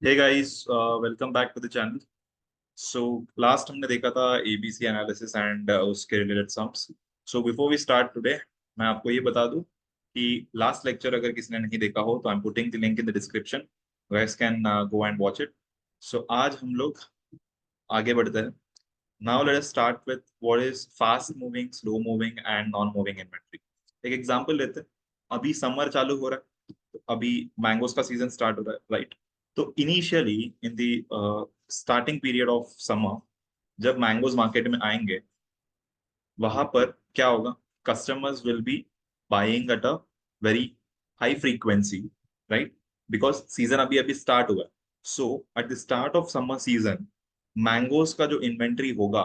Hey guys, welcome back to the channel. So last हमने देखा था एबीसी एनालिसिस एंड उसके related sums. So before we start today, मैं आपको ये बता दूं कि लास्ट लेक्चर अगर किसी ने नहीं देखा हो तो I am putting the link in the description. Guys can go and watch it. So आज हम लोग आगे बढ़ते हैं। Now let us start with what is fast moving, slow moving and non moving inventory. एक एग्जांपल लेते हैं। अभी समर चालू हो रहा है, तो अभी मैंगोस का सीजन स्टार्ट हो रहा है, राइट? तो initially in the starting period of summer, जब मैंगोज मार्केट में आएंगे, वहां पर क्या होगा? Customers will be buying at a very high frequency, right? Because season अभी अभी स्टार्ट हुआ है। So at the start of summer season, mangoes का जो इन्वेंट्री होगा,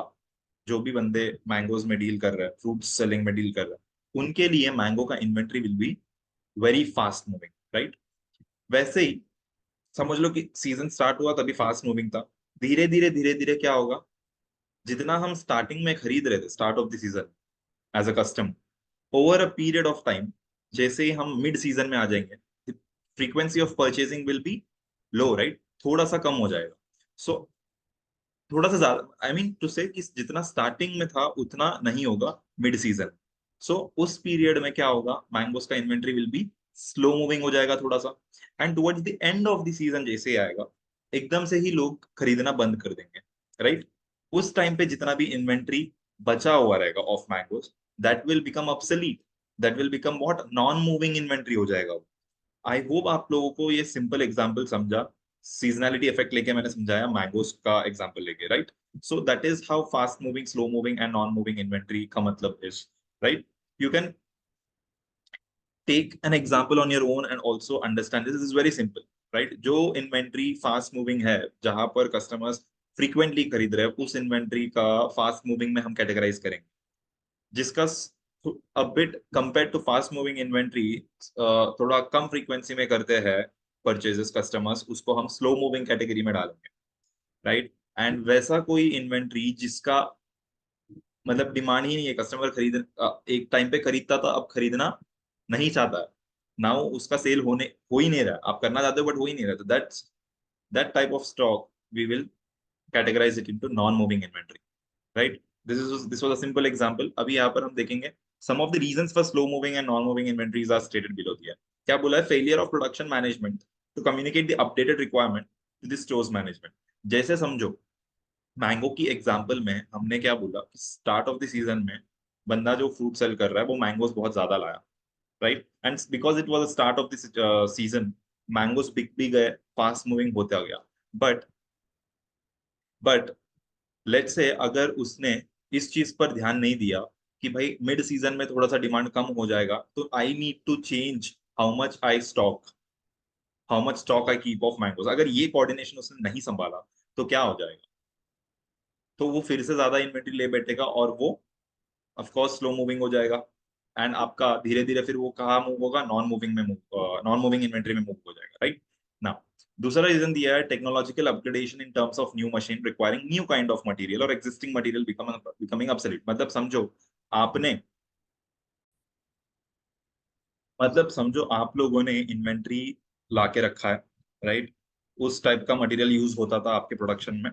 जो भी बंदे मैंगोज में डील कर रहे हैं, फ्रूट सेलिंग में डील कर रहे हैं, उनके लिए मैंगो का inventory will be very fast moving, right? वैसे ही समझ लो कि सीजन स्टार्ट हुआ तभी फास्ट मूविंग था। धीरे धीरे क्या होगा? जितना हम स्टार्टिंग में खरीद रहे थे start of the season as a custom, over a period of time, जैसे ही हम मिड सीजन में आ जाएंगे, frequency of purchasing will be low, right? थोड़ा सा कम हो जाएगा। सो थोड़ा सा ज्यादा, आई मीन टू से कि जितना स्टार्टिंग में था उतना नहीं होगा मिड सीजन। सो उस पीरियड में क्या होगा? मैंगोस का inventory will be slow moving हो जाएगा थोड़ा सा। And towards the end of the season जैसे ही आएगा, एकदम से ही लोग खरीदना बंद कर देंगे, राइट? उस टाइम पे जितना भी इन्वेंट्री बचा हुआ रहेगा of mangoes, that will become obsolete, that will become what, non moving inventory हो जाएगा। आई होप आप लोगों को ये सिंपल एग्जांपल समझा। सीजनैलिटी इफेक्ट लेके मैंने समझाया, मैंगोस का एग्जांपल लेके, right? So that is how fast moving, slow moving and non moving inventory का मतलब is, right? You can take an example on your own and also understand this is very simple, right? जो inventory fast moving है, जहां पर customers frequently खरीद रहे हैं, उस इन्वेंट्री का फास्ट मूविंग में हम कैटेगराइज करेंगे। जिसका a bit compare to fast moving inventory थोड़ा कम फ्रीक्वेंसी में करते हैं परचेजेस कस्टमर्स, उसको हम स्लो मूविंग कैटेगरी में डालेंगे, राइट? एंड वैसा कोई इन्वेंट्री जिसका मतलब डिमांड ही नहीं है, कस्टमर एक टाइम पे खरीदता था, अब खरीदना नहीं चाहता है, नाउ उसका सेल हो ही नहीं रहा, आप करना चाहते हो बट हो ही नहीं रहा, तो that's that type of stock we will categorise it into non moving inventory, right? This was a simple example. अभी यहाँ पर हम देखेंगे some of the reasons for slow moving and non moving inventories are stated below दिया। क्या बोला है? Failure of production management to communicate the updated requirement to the stores management. जैसे समझो, मैंगो की एग्जांपल में हमने क्या बोला कि स्टार्ट ऑफ द सीजन में बंदा जो फ्रूट सेल कर रहा है वो मैंगोस बहुत ज्यादा लाया, right? And because it was the start of the season, mangoes बिक भी गए, फास्ट मूविंग होता गया। बट बट लेट्स से अगर उसने इस चीज पर ध्यान नहीं दिया कि भाई मिड सीजन में थोड़ा सा डिमांड कम हो जाएगा, तो I need to change how much stock I keep of mangoes, अगर ये कोऑर्डिनेशन उसने नहीं संभाला, तो क्या हो जाएगा? तो वो फिर से ज्यादा इन्वेंट्री ले बैठेगा और वो ऑफ कोर्स स्लो मूविंग हो जाएगा। एंड आपका धीरे धीरे फिर वो कहाँ मूव होगा? नॉन मूविंग इन्वेंट्री में मूव हो जाएगा, राइट? नाउ दूसरा रीजन दिया है technological upgradation in terms of new machine requiring new kind of material और एक्जिस्टिंग मटेरियल बिकमिंग ऑब्सोलीट। आपने मतलब समझो आप लोगों ने इन्वेंट्री लाके रखा है, राइट? उस टाइप का मटेरियल यूज होता था आपके प्रोडक्शन में,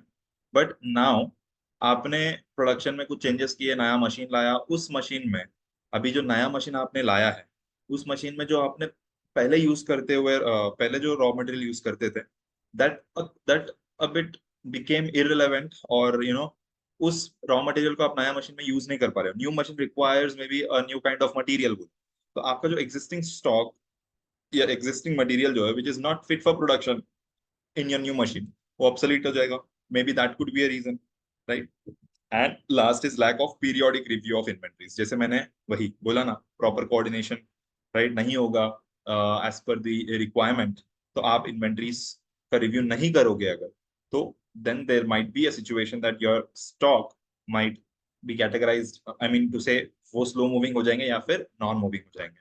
बट नाउ आपने प्रोडक्शन में कुछ चेंजेस किए, नया मशीन लाया। उस मशीन में, अभी जो नया मशीन आपने लाया है, उस मशीन में जो आपने पहले यूज करते हुए पहले जो रॉ मटेरियल यूज करते थे, that that a bit became irrelevant, और उस रॉ मटेरियल को आप नया मशीन में यूज नहीं कर पा रहे हो। New machine requires may be a new kind of material. तो आपका जो एग्जिस्टिंग स्टॉक या एग्जिस्टिंग मटेरियल जो है which is not fit for production in your new machine, वो ऑब्सोलीट हो जाएगा। May be that could be a reason, right? And last is lack of periodic review of inventories. जैसे मैंने वही बोला ना, प्रॉपर कोऑर्डिनेशन, राइट, नहीं होगा एज पर द रिक्वायरमेंट, तो आप इन्वेंट्रीज का रिव्यू नहीं करोगे अगर, तो then there might be a situation that your stock might be categorized, I mean to say वो स्लो मूविंग हो जाएंगे या फिर नॉन मूविंग हो जाएंगे,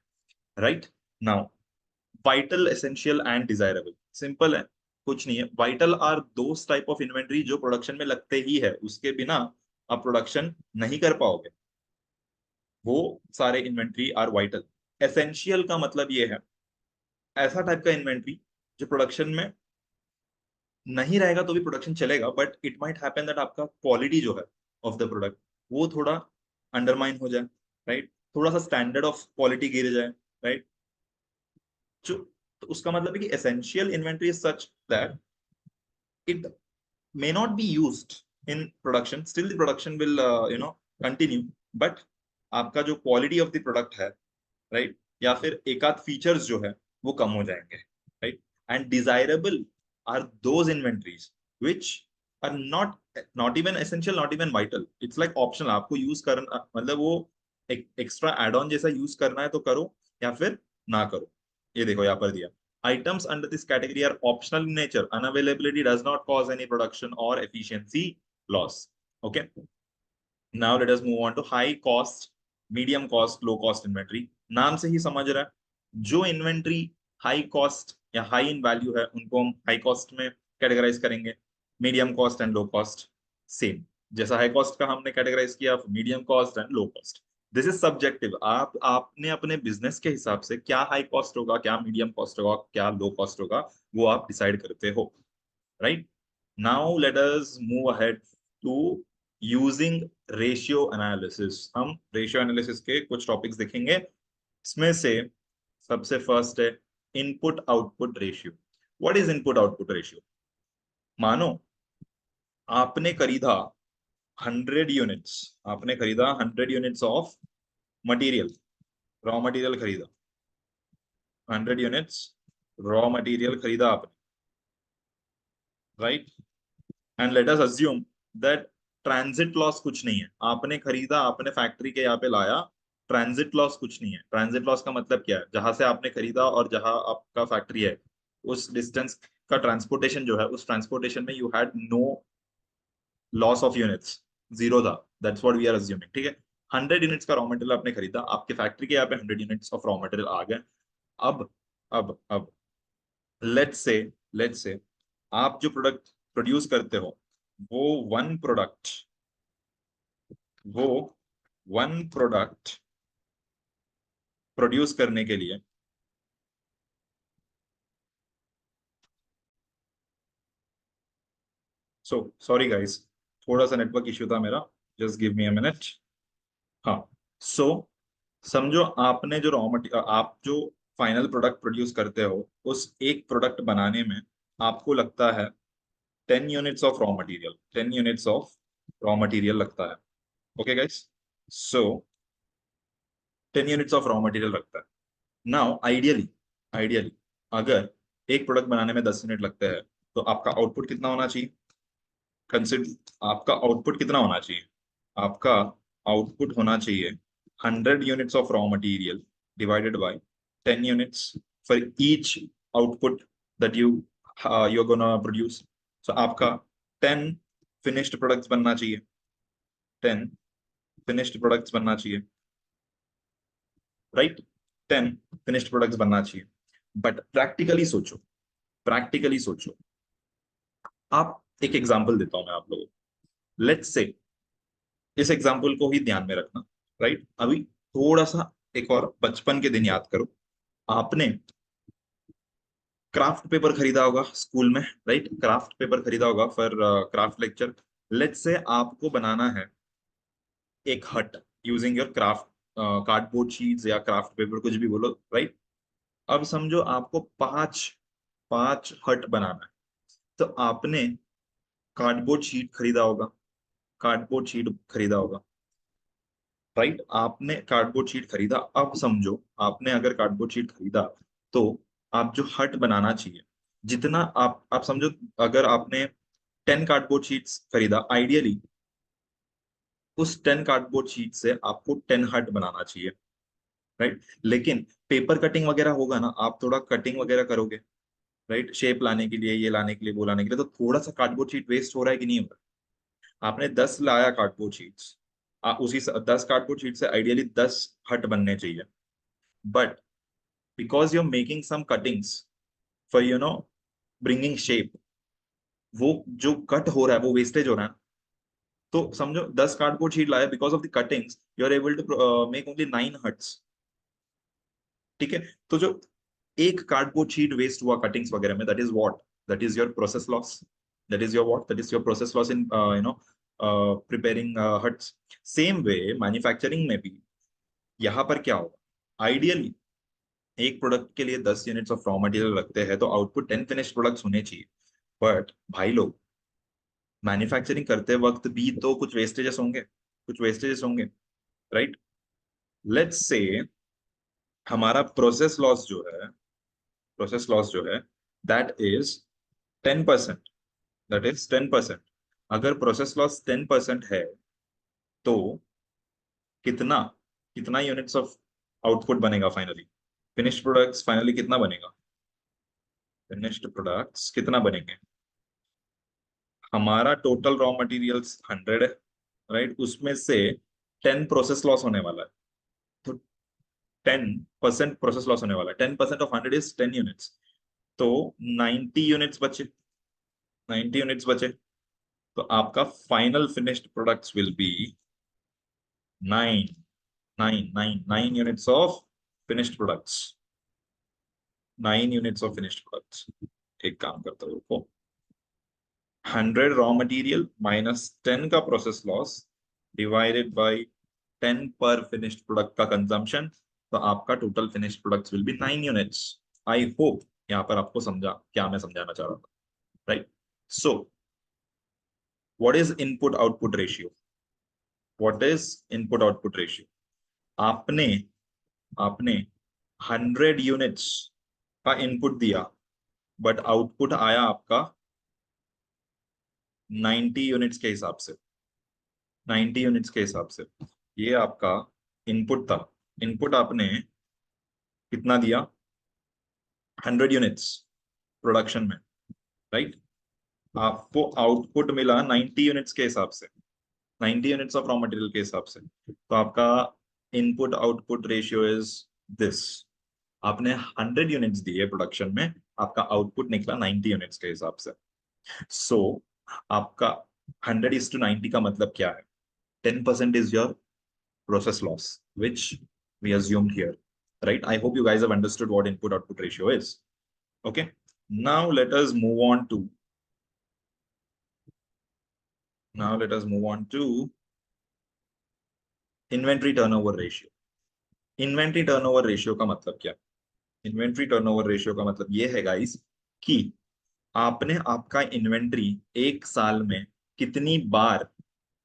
right? Now vital, essential and desirable, simple है, कुछ नहीं है। Vital are those type of inventory जो प्रोडक्शन में लगते ही है, उसके बिना आप प्रोडक्शन नहीं कर पाओगे, वो सारे इन्वेंट्री आर वाइटल। एसेंशियल का मतलब ये है ऐसा टाइप का इन्वेंट्री जो प्रोडक्शन में नहीं रहेगा तो भी प्रोडक्शन चलेगा, but it might happen that आपका क्वालिटी जो है ऑफ द प्रोडक्ट वो थोड़ा अंडरमाइन हो जाए, राइट, थोड़ा सा स्टैंडर्ड ऑफ क्वालिटी गिर जाए, राइट। जो तो उसका मतलब है कि essential inventory is such that it may not be used in production, still the production will continue, but आपका जो क्वालिटी ऑफ द प्रोडक्ट है, राइट, या फिर एक आध फीचर्स जो है वो कम हो जाएंगे, right. And desirable are those inventories which are not not even essential, not even vital, it's like optional, आपको यूज करना मतलब वो एक एक्स्ट्रा एड ऑन जैसा यूज करना है तो करो या फिर ना करो। ये देखो यहाँ पर दिया, items under this category are optional in nature. Unavailability does not cause any production or efficiency loss. Okay. Now let us move on to high cost, medium cost, low cost inventory. नाम से ही समझ रहा है जो inventory high cost या high in value है उनको हम हाई कॉस्ट में कैटेगराइज करेंगे, medium cost and low cost same, जैसा हाई कॉस्ट का हमने कैटेगराइज किया medium cost and low cost. This is subjective, आपने अपने बिजनेस के हिसाब से क्या हाई कॉस्ट होगा, क्या मीडियम कॉस्ट होगा, क्या लो कॉस्ट होगा, वो आप डिसाइड करते हो, right. Now let us move ahead to using ratio analysis. हम रेशियो एनालिसिस के कुछ टॉपिक्स देखेंगे, इसमें से सबसे फर्स्ट है input output ratio. What is input output ratio? मानो आपने खरीदा 100 यूनिट्स, आपने खरीदा 100 units of material, raw material खरीदा, 100 यूनिट्स रॉ मटेरियल खरीदा आपने, right. And let us assume that transit loss कुछ नहीं है, आपने खरीदा, आपने फैक्ट्री के यहाँ पे लाया, ट्रांजिट लॉस कुछ नहीं है। ट्रांजिट लॉस का मतलब क्या है? जहां से आपने खरीदा और जहां आपका फैक्ट्री है उस डिस्टेंस का ट्रांसपोर्टेशन जो है, उस ट्रांसपोर्टेशन में you had no loss of units, zero था, that's what we are assuming, ठीक है। 100 यूनिट्स का रॉ मटेरियल आपने खरीदा, आपके फैक्ट्री के यहाँ पे 100 यूनिट्स ऑफ रॉ मटेरियल आ गए। अब अब लेट्स से आप जो प्रोडक्ट प्रोड्यूस करते हो वो वन प्रोडक्ट वो वन प्रोडक्ट प्रोड्यूस करने के लिए सॉरी गाइस, थोड़ा सा नेटवर्क इश्यू था मेरा, just give me a minute. हाँ, सो समझो आपने जो रॉ मटेरियल, आप जो फाइनल प्रोडक्ट प्रोड्यूस करते हो उस एक प्रोडक्ट बनाने में आपको लगता है 10 units of raw material, 10 units of raw material लगता है। Okay guys, so 10 units of raw material लगता है। नाउ आइडियली आइडियली अगर एक प्रोडक्ट बनाने में 10 यूनिट लगते हैं तो आपका आउटपुट कितना होना चाहिए? कंसिडर आपका आउटपुट कितना होना चाहिए? आपका आउटपुट होना चाहिए 100 units of raw material divided by 10 units for each output that you are gonna produce. So आपका 10 फिनिश्ड प्रोडक्ट्स बनना चाहिए, 10 फिनिश्ड प्रोडक्ट्स बनना चाहिए, राइट, 10 फिनिश्ड प्रोडक्ट्स बनना चाहिए। बट प्रैक्टिकली सोचो, आप एक एग्जांपल देता हूं मैं आप लोगों को, लेट्स से इस एग्जांपल को ही ध्यान में रखना, राइट। अभी थोड़ा सा एक और बचपन के दिन याद करो, आपने क्राफ्ट पेपर खरीदा होगा स्कूल में, राइट, क्राफ्ट पेपर खरीदा होगा for craft lecture. Let's say आपको बनाना है एक हट using your craft cardboard sheets या क्राफ्ट पेपर, कुछ भी बोलो, राइट। अब समझो आपको पांच पांच हट बनाना है, तो आपने कार्डबोर्ड शीट खरीदा होगा, कार्डबोर्ड शीट खरीदा होगा, राइट, आपने कार्डबोर्ड शीट खरीदा। अब समझो आपने अगर कार्डबोर्ड शीट खरीदा तो आप जो हट बनाना चाहिए, जितना आप समझो, अगर आपने 10 कार्डबोर्ड शीट्स खरीदा, आइडियली उस 10 कार्डबोर्ड शीट से आपको 10 हट बनाना चाहिए, राइट। लेकिन पेपर कटिंग वगैरह होगा ना, आप थोड़ा कटिंग वगैरह करोगे, राइट, शेप लाने के लिए, ये लाने के लिए, वो लाने के लिए, तो थोड़ा सा कार्डबोर्ड शीट वेस्ट हो रहा है कि नहीं हो रहा है? आपने 10 लाया कार्डबोर्ड शीट्स, उसी 10 कार्डबोर्ड शीट से आइडियली 10 हट बनने चाहिए, but because you are making some cuttings for bringing shape, वो जो कट हो रहा है वो वेस्टेज हो रहा है। तो समझो 10 कार्डबोर्ड शीट लाया, because of the cuttings you are able to make only 9 huts, ठीक है। तो जो एक कार्डबोर्ड शीट वेस्ट हुआ कटिंग्स वगैरह में, that is what, that is your process loss. That is your what? That is your process loss in preparing huts. Same way manufacturing में भी यहाँ पर क्या होगा, आइडियली एक प्रोडक्ट के लिए 10 यूनिट्स ऑफ रॉ मटेरियल रखते हैं तो आउटपुट 10 फिनिश प्रोडक्ट्स होने चाहिए। बट भाई लोग, मैन्युफैक्चरिंग करते वक्त भी तो कुछ वेस्टेजेस होंगे, कुछ वेस्टेजेस होंगे, राइट? लेट्स से हमारा प्रोसेस लॉस जो है दैट इज 10%, दैट इज 10%। अगर प्रोसेस लॉस 10% है तो कितना कितना यूनिट्स ऑफ आउटपुट बनेगा फाइनली? फिनिश्ड प्रोडक्ट्स फाइनली कितना बनेगा? फिनिश्ड प्रोडक्ट्स कितना बनेंगे? हमारा टोटल रॉ मटेरियल्स 100 है, राइट? उसमें से 10 प्रोसेस लॉस होने वाला है, तो 10% प्रोसेस लॉस होने वाला है। 10% ऑफ 100 इज 10 यूनिट्स, तो 90 यूनिट्स बचे, 90 यूनिट्स बचे। तो आपका final finished products will be 9 units of finished products, 9 units of finished products. एक काम करता हूँ, रुको। 100 रॉ मटेरियल माइनस 10 का प्रोसेस लॉस डिवाइडेड बाय 10 पर फिनिश्ड प्रोडक्ट का कंजम्पशन, तो आपका total finished products will be 9 units. I hope यहाँ पर आपको समझा क्या मैं समझाना चाह रहा था, right? So what is input output ratio? What is input output ratio? आपने आपने 100 यूनिट्स का इनपुट दिया, बट आउटपुट आया आपका 90 यूनिट्स के हिसाब से, 90 यूनिट्स के हिसाब से। ये आपका इनपुट था। इनपुट आपने कितना दिया? 100 यूनिट्स प्रोडक्शन में, राइट? आपको आउटपुट मिला 90 यूनिट्स के हिसाब से, 90 यूनिट्स ऑफ रॉ मटेरियल के हिसाब से। तो आपका input output ratio is this. आपने 100 यूनिट्स दिए प्रोडक्शन में, आपका आउटपुट निकला 90 यूनिट्स के हिसाब से। सो आपका 100:90 का मतलब क्या है? 10% is your process loss, which we assumed here, right? I hope you guys have understood what input output ratio is. Okay, now let us move on to inventory turnover ratio. Inventory turnover ratio का मतलब क्या? Inventory turnover ratio का मतलब ये है guys कि आपने आपका इन्वेंट्री एक साल में कितनी बार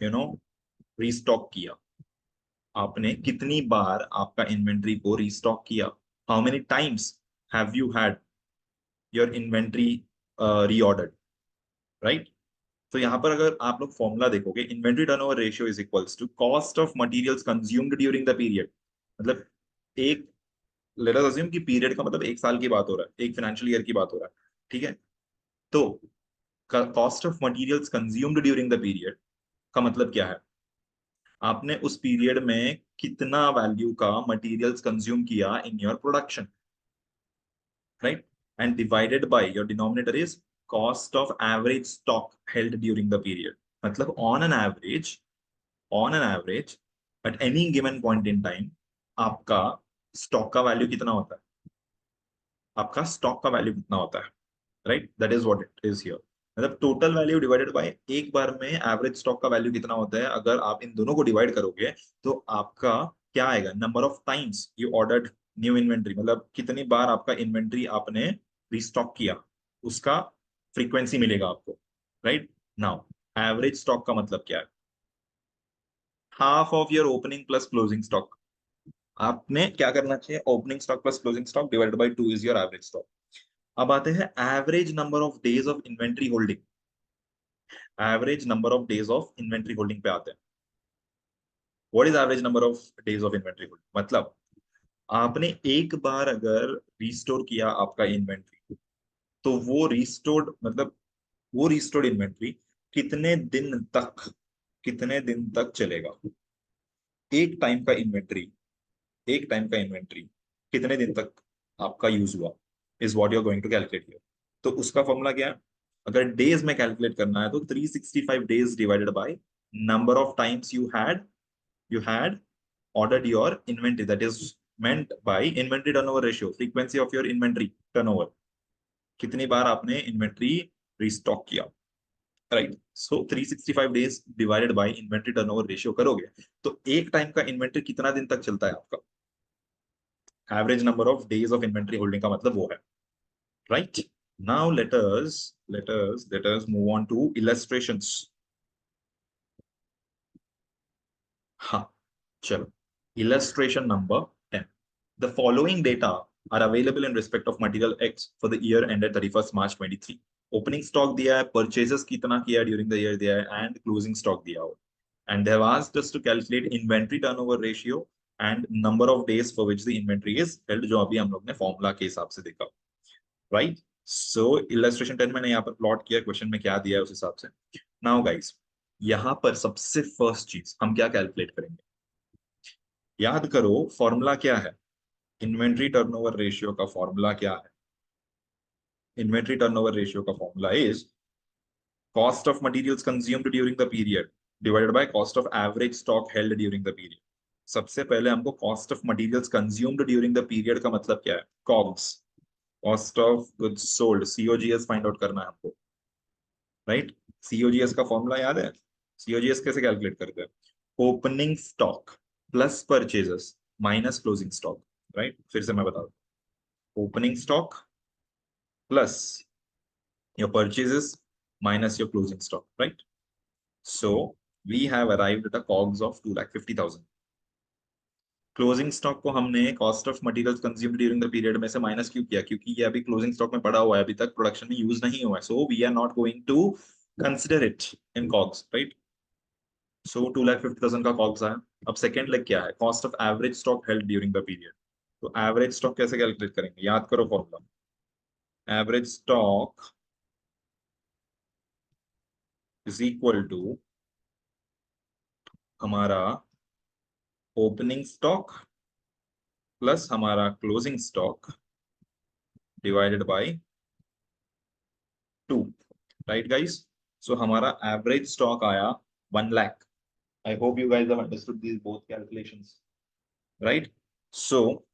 रीस्टॉक किया। आपने कितनी बार आपका इन्वेंट्री को रीस्टॉक किया? How many times have you had your inventory reordered, right? तो यहाँ पर अगर आप लोग फॉर्मूला देखोगे, inventory turnover ratio is equals to cost of materials consumed during the period. मतलब एक, लेट अस अज्यूम कि पीरियड का मतलब एक साल की बात हो रहा है, एक फाइनेंशियल ईयर की बात हो रहा है, ठीक है? तो cost of materials consumed during the period का मतलब क्या है? आपने उस पीरियड में कितना वैल्यू का मटेरियल्स कंज्यूम किया in your production, right? And divided by your denominator is cost of average stock held during the period. मतलब on an average at any given point in time आपका stock का value कितना होता है? आपका stock का value कितना होता है, right? That is what it is here. मतलब टोटल वैल्यू डिवाइडेड बाय एक बार में एवरेज स्टॉक का वैल्यू कितना होता है। अगर आप इन दोनों को डिवाइड करोगे तो आपका क्या आएगा? Number of times you ordered new inventory, मतलब कितनी बार आपका इन्वेंट्री आपने रीस्टॉक किया, उसका फ्रीक्वेंसी मिलेगा आपको, राइट? नाउ एवरेज स्टॉक का मतलब क्या है? Half of your opening plus closing stock. आपने क्या करना चाहिए? Opening stock plus closing stock divided by 2 is your average stock. अब आते हैं average number of days of inventory holding. Average number of days of inventory holding पे आते हैं। What is average number of days of inventory holding? मतलब आपने एक बार अगर रिस्टोर किया आपका इन्वेंट्री, तो वो रिस्टोर्ड इन्वेंट्री कितने दिन तक चलेगा? एक टाइम का इन्वेंट्री एक टाइम का इन्वेंट्री कितने दिन तक आपका यूज हुआ is what you are going to calculate here. तो उसका फॉर्मूला क्या है? अगर डेज में कैलकुलेट करना है तो 365 days divided by number of times you had ordered your inventory, that is meant by inventory turnover ratio, frequency of your inventory turnover। कितनी बार आपने इन्वेंट्री रिस्टॉक किया, right. So 365 days divided by inventory turnover ratio करोगे तो एक time का inventory कितना दिन तक चलता है आपका? Average number of days of inventory holding का मतलब वो है, right. Now let us move on to illustrations. हाँ, चलो, illustration number 10. The following data are available in respect of material X for the year ended 31st March 23. Opening stock दिया है, purchases कितना किया ड्यूरिंग द ईयर दिया है, and closing stock दिया हो, and they have asked us to calculate inventory turnover ratio and number of days for which the inventory is held, जो अभी हम लोग ने फॉर्मूला के हिसाब से देखा, राइट। सो इलस्ट्रेशन 10 मैंने यहाँ पर प्लॉट किया, क्वेश्चन में क्या दिया है उस हिसाब से। नाउ गाइस, यहाँ पर सबसे फर्स्ट चीज हम क्या कैलकुलेट करेंगे, याद करो फॉर्मूला क्या है, इन्वेंट्री टर्नओवर रेशियो का फॉर्मूला क्या है? इन्वेंट्री टर्नओवर रेशियो का formula is cost of materials consumed during the period divided by cost of average stock held during the period. सबसे पहले हमको cost of materials consumed during the period का मतलब क्या है, COGS, cost of goods sold, COGS find out करना है हमको, राइट। सीओजीएस का फॉर्मूला याद है? सीओजीएस कैसे कैलकुलेट करते हैं? Opening stock plus purchases minus closing stock, right. फिर से मैं बता दूं, opening stock plus your purchases minus your closing stock, right? So we have arrived at a COGS of 2,50,000. Closing stock को हमने cost of materials consumed during the period में से minus क्यों किया? क्योंकि ये अभी क्लोजिंग स्टॉक में पड़ा हुआ है, अभी तक प्रोडक्शन में यूज नहीं हुआ है, so we are not going to consider it in COGS, right. So 2,50,000 का कॉग्स आया। अब सेकेंड लेग क्या है, cost of average stock held during the period. तो एवरेज स्टॉक कैसे कैलकुलेट करेंगे, याद करो formula, average stock is equal to हमारा ओपनिंग स्टॉक प्लस हमारा closing stock divided by 2, right guys. So हमारा एवरेज स्टॉक आया 1 lakh. I hope you guys have understood these both calculations, right. So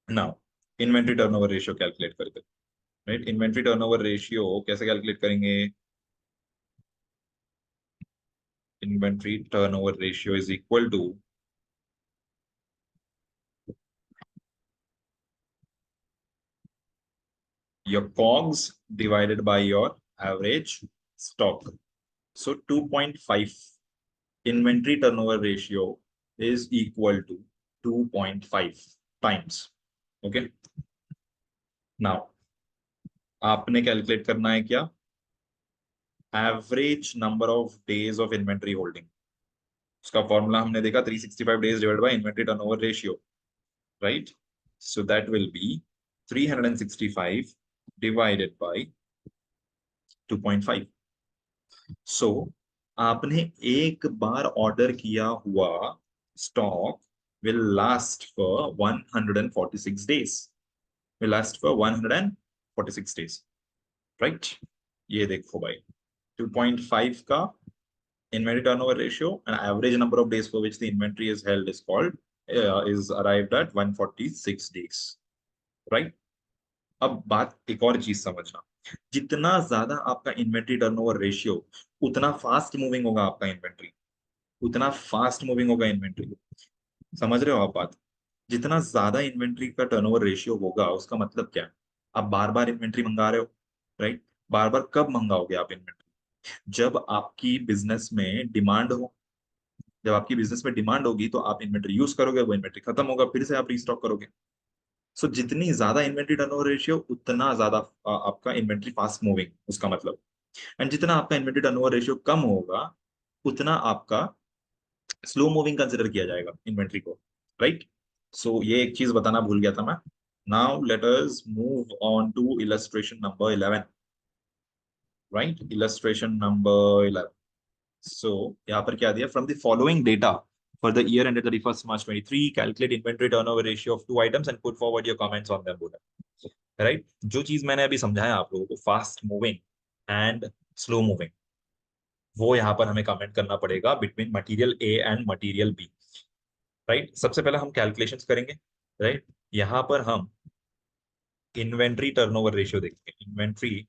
now inventory turnover ratio calculate करते हैं, right. Inventory turnover ratio कैसे calculate करेंगे? Inventory turnover ratio is equal to your COGS divided by your average stock. So 2.5 inventory turnover ratio is equal to 2.5 times. Okay. Now आपने calculate करना है क्या, average number of days of inventory holding. उसका formula हमने देखा 365 days divided by inventory turnover ratio, right. So that will B 365 divided by 2.5। सो आपने एक बार order किया हुआ stock will last for 146 days, will last for 146 days, right. ये देखो भाई, 2.5 का inventory turnover ratio and average number of days for which the inventory is held is called is arrived at 146 days, right। अब बात एक और चीज समझना, जितना ज्यादा आपका इन्वेंट्री टर्नओवर रेशियो, उतना फास्ट मूविंग होगा आपका इन्वेंट्री, उतना फास्ट मूविंग होगा इन्वेंट्री। समझ रहे हो आप बात? जितना ज्यादा इन्वेंट्री का टर्नओवर रेशियो होगा उसका मतलब क्या है, आप बार बार इन्वेंट्री मंगा रहे हो, राइट। बार बार कब मंगाओगे आप इन्वेंट्री? जब आपकी बिजनेस में डिमांड हो, जब आपकी बिजनेस में डिमांड होगी तो आप इन्वेंट्री यूज करोगे, वो इन्वेंट्री खत्म होगा, फिर से आप रीस्टॉक करोगे। सो जितनी ज्यादा इन्वेंट्री टर्नओवर रेशियो उतना ज्यादा आपका इन्वेंट्री फास्ट मूविंग, उसका मतलब। एंड जितना आपका इन्वेंट्री टर्नओवर रेशियो कम होगा उतना आपका स्लो मूविंग कंसिडर किया जाएगा इन्वेंट्री को, राइट। सो ये एक चीज बताना भूल गया था मैं। Now let us move on to illustration number 11, right. Illustration number 11। So यहाँ पर क्या दिया, from the following data for the year ended 31st March 23 calculate inventory turnover ratio of 2 items and put forward your comments on them, बोला, right. जो चीज मैंने अभी समझाया आप लोगों को, fast moving and slow moving, वो यहाँ पर हमें कमेंट करना पड़ेगा between material A and material B, right. सबसे पहले हम कैलकुलेशंस करेंगे, राइट। यहाँ पर हम इन्वेंट्री टर्नओवर रेशियो देखेंगे, inventory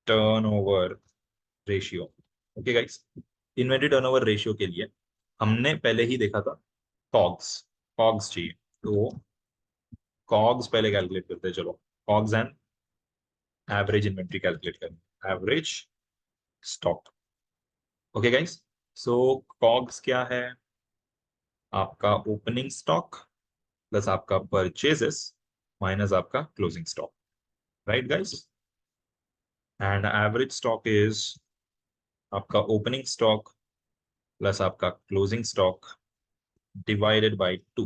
turnover ratio. Okay guys, inventory turnover ratio के लिए हमने पहले ही देखा था कॉग्स। कॉग्स चाहिए तो कॉग्स पहले कैलकुलेट करते हैं। चलो, COGS and average inventory calculate करेंगे, एवरेज स्टॉक। ओके गाइस, सो कॉग्स क्या है? आपका ओपनिंग स्टॉक प्लस आपका परचेजेस माइनस आपका closing stock, right guys? And average stock is आपका ओपनिंग स्टॉक प्लस आपका closing stock divided by 2,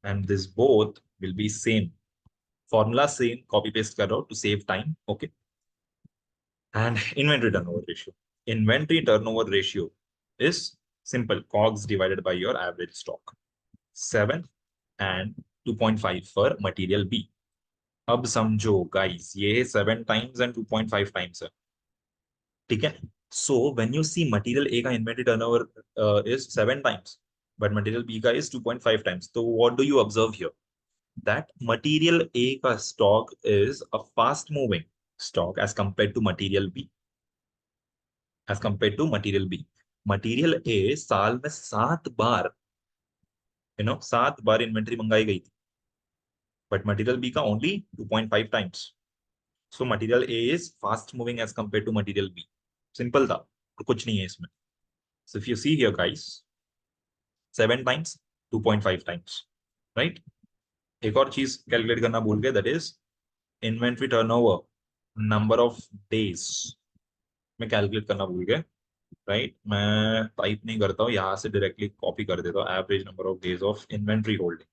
and this both will be same formula, same copy paste कर रहा हूं to save time. Okay, and inventory turnover ratio is simple, cogs divided by your average stock, 7 and 2.5 for material B. अब समझो guys, ये 7 times and 2.5 times है, ठीक है? So when you see material A का inventory turnover is 7 times but material B का is 2.5 times, तो what do you observe here? That material A का stock is a fast moving stock as compared to material B. As compared to material B, material A साल में 7 बार 7 बार inventory मंगाई गई थी, but material B का only 2.5 times. So material A is fast moving as compare to material B. Simple था, तो कुछ नहीं है इसमें. So if you see here guys, 7 times, 2.5 times, right? एक और चीज कैलकुलेट करना भूल गए, that is inventory turnover number of days में कैलकुलेट करना भूल गए, राइट? मैं टाइप नहीं करता हूँ, यहाँ से डायरेक्टली कॉपी कर देता हूँ. Average number of days of inventory holding,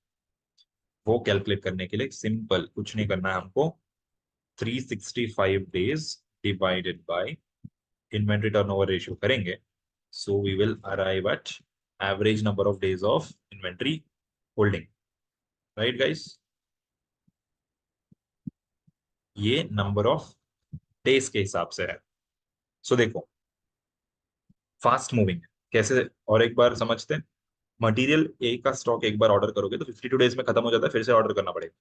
वो कैलकुलेट करने के लिए सिंपल कुछ नहीं करना है हमको. 365 days divided by inventory turnover ratio करेंगे, so we will arrive at average number of days of inventory holding, right guys? ये नंबर ऑफ डेज के हिसाब से है. सो देखो, फास्ट मूविंग कैसे, और एक बार समझते हैं. मटेरियल ए का स्टॉक एक बार ऑर्डर करोगे तो 52 डेज में खत्म हो जाता है, फिर से ऑर्डर करना पड़ेगा.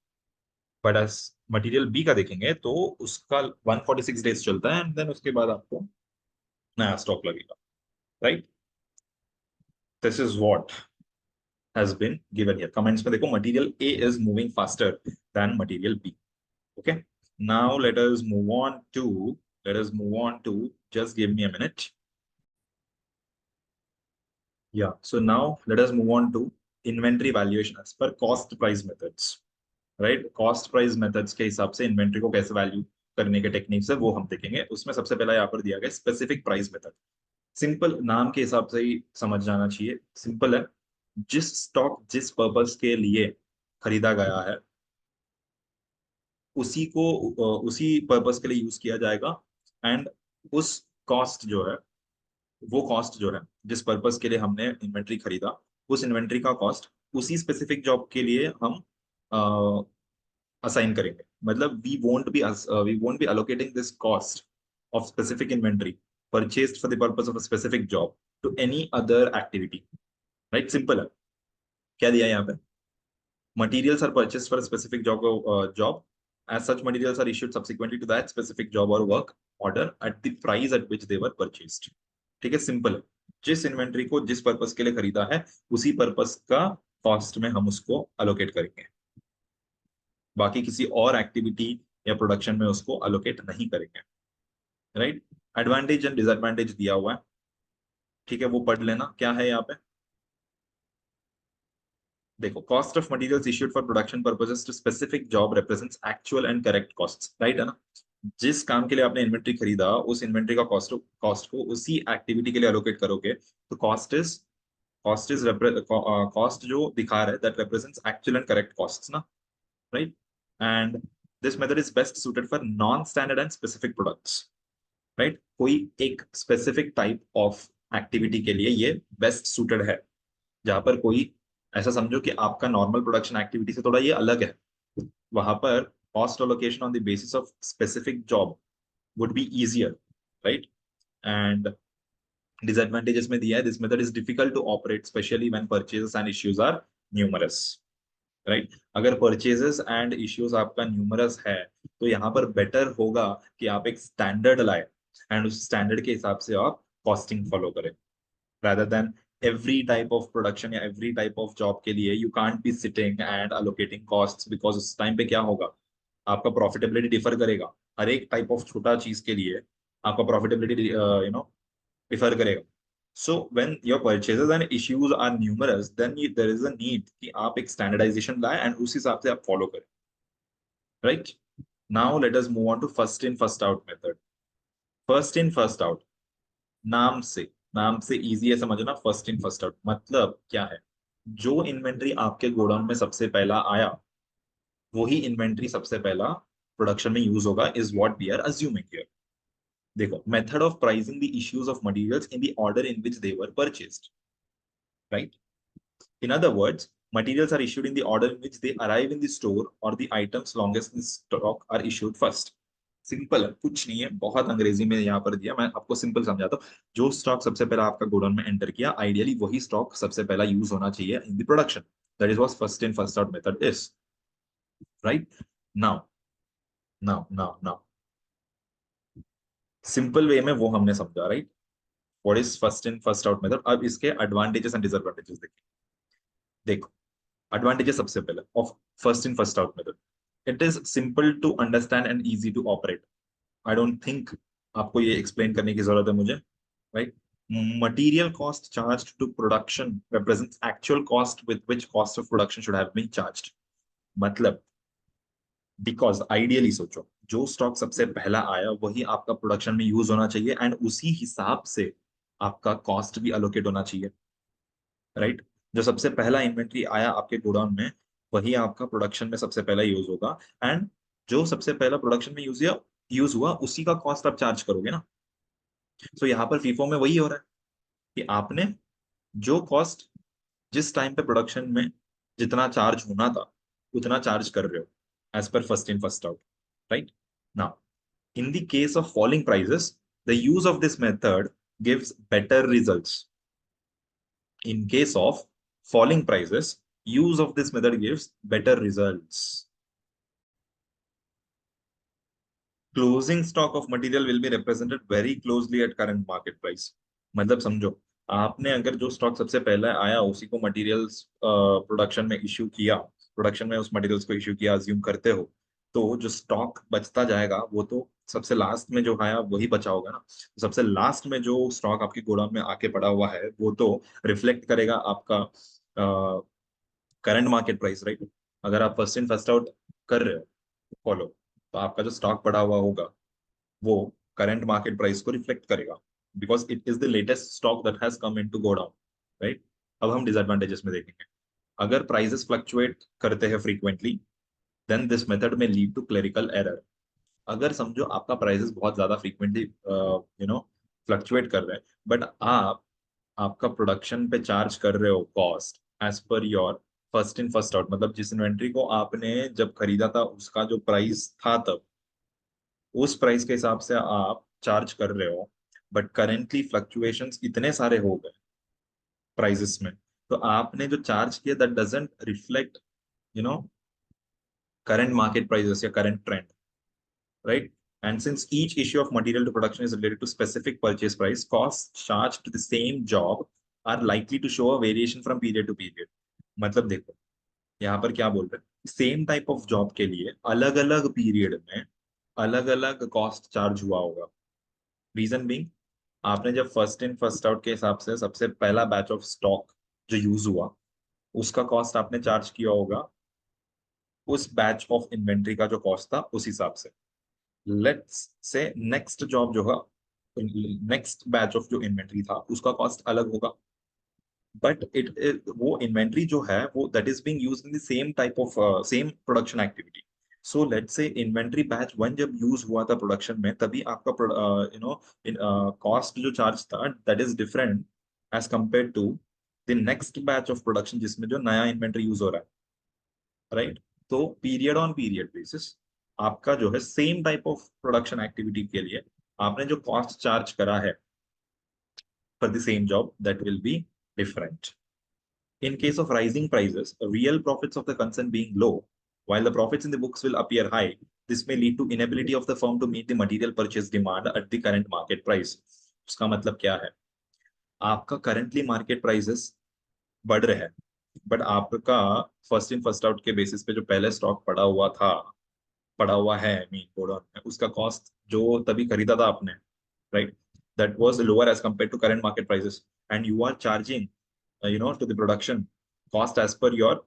बट एज मटेरियल बी का देखेंगे तो उसका 146 डेज चलता है, एंड देन उसके बाद आपको नया स्टॉक लगेगा, right? This is what has been given here. Comments में देखो, material A is moving faster than material B. Okay, now let us move on to just give me a minute. Yeah, so now let us move on to inventory valuation as per cost price methods. Right? Cost price methods के हिसाब से inventory को कैसे value करने के techniques है वो हम देखेंगे. उसमें सबसे पहला यहाँ पर दिया गया स्पेसिफिक प्राइस मेथड. सिंपल, नाम के हिसाब से ही समझ जाना चाहिए. सिंपल है, जिस स्टॉक जिस पर्पस के लिए खरीदा गया है उसी को उसी पर्पस के लिए यूज किया जाएगा. एंड उस कॉस्ट जो है, वो कॉस्ट जो है जिस पर्पस के लिए हमने इन्वेंट्री खरीदा, उस इन्वेंट्री का कॉस्ट उसी स्पेसिफिक जॉब के लिए हम असाइन करेंगे. मतलब we won't be allocating this cost of specific inventory purchased for the purpose of a specific job to any other activity. Right? Simple है. क्या दिया है यहाँ पे? Materials are purchased for a specific job. As such, materials are issued subsequently to that specific job or work order at the price at which they were purchased. ठीक है, simple है. जिस इन्वेंट्री को जिस पर्पस के लिए खरीदा है उसी पर्पस का कॉस्ट में हम उसको अलोकेट करेंगे, बाकी किसी और एक्टिविटी या प्रोडक्शन में उसको अलोकेट नहीं करेंगे, राइट? एडवांटेज एंड डिसएडवांटेज दिया हुआ है, ठीक है, वो पढ़ लेना. क्या है यहाँ पे? देखो, cost of materials issued for production purposes to specific job represents actual and correct costs, right है ना? जिस काम के लिए आपने इन्वेंट्री खरीदा, उस इन्वेंट्री का कॉस्ट को उसी एक्टिविटी के लिए अलोकेट करोगे, तो कॉस्ट जो दिखा रहा है that represents actual and correct costs ना, right? And this method is best suited for non standard and specific products, right? कोई एक स्पेसिफिक टाइप ऑफ एक्टिविटी के लिए ये बेस्ट सूटेड है, जहां पर कोई, ऐसा समझो कि आपका नॉर्मल प्रोडक्शन एक्टिविटी से थोड़ा ये अलग है, वहां पर cost allocation on the basis of specific job would be easier, right? And disadvantages में दिया है, this method is difficult to operate specially when purchases and issues are numerous, right? अगर परचेजेस एंड इश्यूज आपका numerous है तो यहाँ पर better होगा कि आप एक स्टैंडर्ड लाए, एंड उस स्टैंडर्ड के हिसाब से आप कॉस्टिंग फॉलो करें, rather than every type of production या every type of job के लिए you can't be sitting and allocating costs, because उस टाइम पे क्या होगा, आपका प्रॉफिटेबिलिटी डिफर करेगा। हर एक टाइप ऑफ छोटा चीज के लिए आपका प्रॉफिटेबिलिटी डिफर करेगा। So when your purchases and issues are numerous, then there is a need कि आप एक स्टैंडर्डाइजेशन लाए एंड उस हिसाब से आप फॉलो करें, right. Now let us move on to first in first out method. First in first out, नाम से नाम से इजी है समझना। फर्स्ट इन फर्स्ट आउट मतलब क्या है, जो इन्वेंट्री आपके गोडाउन में सबसे पहला आया वही इन्वेंट्री सबसे पहला प्रोडक्शन में यूज होगा, is what we are assuming here. देखो, method of pricing the issues of materials in the order in which they were purchased, right. In other words, materials are issued in the order in which they arrive in the store, or the items longest in stock are issued first. Simple है, कुछ नहीं है, बहुत अंग्रेजी में यहाँ पर दिया, मैं आपको सिंपल समझाता हूँ। जो स्टॉक सबसे पहला आपका गोडाउन में एंटर किया, आइडियली वही स्टॉक सबसे पहला यूज होना चाहिए in the production. That is what first in first out method is, right. Now now now now simple way में वो हमने समझा, right. What is first in first out method. अब इसके एडवांटेजेस एंड डिसएडवांटेजेस देखिए। देखो, एडवांटेजेस सबसे पहले of first in first out method, it is simple to understand and easy to operate. I don't think आपको ये एक्सप्लेन करने की जरूरत है मुझे, right. Material cost charge to production represents actual cost with which cost of production should have been charged। मतलब because ideally सोचो, जो स्टॉक सबसे पहला आया वही आपका प्रोडक्शन में यूज होना चाहिए एंड उसी हिसाब से आपका कॉस्ट भी अलोकेट होना चाहिए, राइट। जो सबसे पहला इन्वेंट्री आया आपके गोडाउन में वही आपका प्रोडक्शन में सबसे पहला यूज होगा, एंड जो सबसे पहला प्रोडक्शन में यूज हुआ उसी का कॉस्ट आप चार्ज करोगे ना। तो यहाँ पर फीफो में वही हो रहा है कि आपने जो कॉस्ट जिस टाइम पे प्रोडक्शन में जितना चार्ज होना था उतना चार्ज कर रहे हो, as per first in first out, right. Now in the case of falling prices, the use of this method gives better results। In case of falling prices, use of this method gives better results। Closing stock of material will be represented very closely at current market price। मतलब समझो, आपने अगर जो stock सबसे पहले आया उसी को मटेरियल्स प्रोडक्शन में इश्यू किया, प्रोडक्शन में उस मटेरियल्स को इश्यू किया अज्यूम करते हो, तो जो स्टॉक बचता जाएगा वो तो सबसे लास्ट में जो आया वही बचा होगा ना। सबसे लास्ट में जो स्टॉक आपके गोडाउन में आके पड़ा हुआ है वो तो रिफ्लेक्ट करेगा आपका करंट मार्केट प्राइस, राइट। अगर आप फर्स्ट इन फर्स्ट आउट कर रहे हो फॉलो, तो आपका जो स्टॉक पड़ा हुआ होगा वो करंट मार्केट प्राइस को रिफ्लेक्ट करेगा, because it is the latest stock that has come into go down, right. अब हम डिसएडवांटेजेस में देखेंगे। अगर प्राइसेस फ्लक्चुएट करते हैं फ्रीक्वेंटली, देन दिस मेथड में लीड टू क्लेरिकल एरर। अगर समझो आपका प्राइसेस बहुत ज्यादा फ्रीक्वेंटली फ्लक्चुएट कर रहे हैं, बट आप आपका प्रोडक्शन पे चार्ज कर रहे हो cost as per your first in first out, मतलब जिस इन्वेंट्री को आपने जब खरीदा था उसका जो प्राइस था तब उस प्राइस के हिसाब से आप चार्ज कर रहे हो, बट करेंटली फ्लक्चुएशंस इतने सारे हो गए प्राइसेस में, तो आपने जो चार्ज किया that doesn't reflect you know current market prices या current trend, right? And since each issue of material to production is related to specific purchase price, costs charged to the same job are likely to show a variation from period to period। मतलब देखो, यहाँ पर क्या बोल रहे हैं, same type of job के लिए अलग अलग पीरियड में अलग अलग कॉस्ट चार्ज हुआ होगा। रीजन बीइंग, आपने जब फर्स्ट इन फर्स्ट आउट के हिसाब से सबसे पहला बैच ऑफ स्टॉक जो यूज हुआ उसका कॉस्ट आपने चार्ज किया होगा उस बैच ऑफ इन्वेंट्री का जो कॉस्ट था उस हिसाब से। लेट्स से नेक्स्ट जॉब जो है, नेक्स्ट बैच ऑफ जो इन्वेंट्री था उसका कॉस्ट अलग होगा, बट वो इन्वेंट्री जो है वो that is being used in the same type of same production activity. So let's say inventory batch one जब यूज हुआ था प्रोडक्शन में, तभी आपका कॉस्ट जो चार्ज था that is different as compare to the next batch of production जिसमें जो नया इन्वेंट्री यूज हो रहा है, राइट। तो पीरियड ऑन पीरियड बेसिस आपका जो है same type of production activity के लिए आपने जो कॉस्ट चार्ज करा है for the same job that will be different। In case of rising prices, real profits of the concern being low, while the profits in the books will appear high, this may lead to inability of the firm to meet the material purchase demand at the current market price. उसका मतलब क्या है, आपका currently market prices बढ़ रहे हैं, but आपका first in first out के बेसिस पे जो पहले स्टॉक पड़ा हुआ है मीन गोडाउन में, उसका कॉस्ट जो तभी खरीदा था आपने, right, that was lower as compare to current market prices, and you are charging to the production cost as per your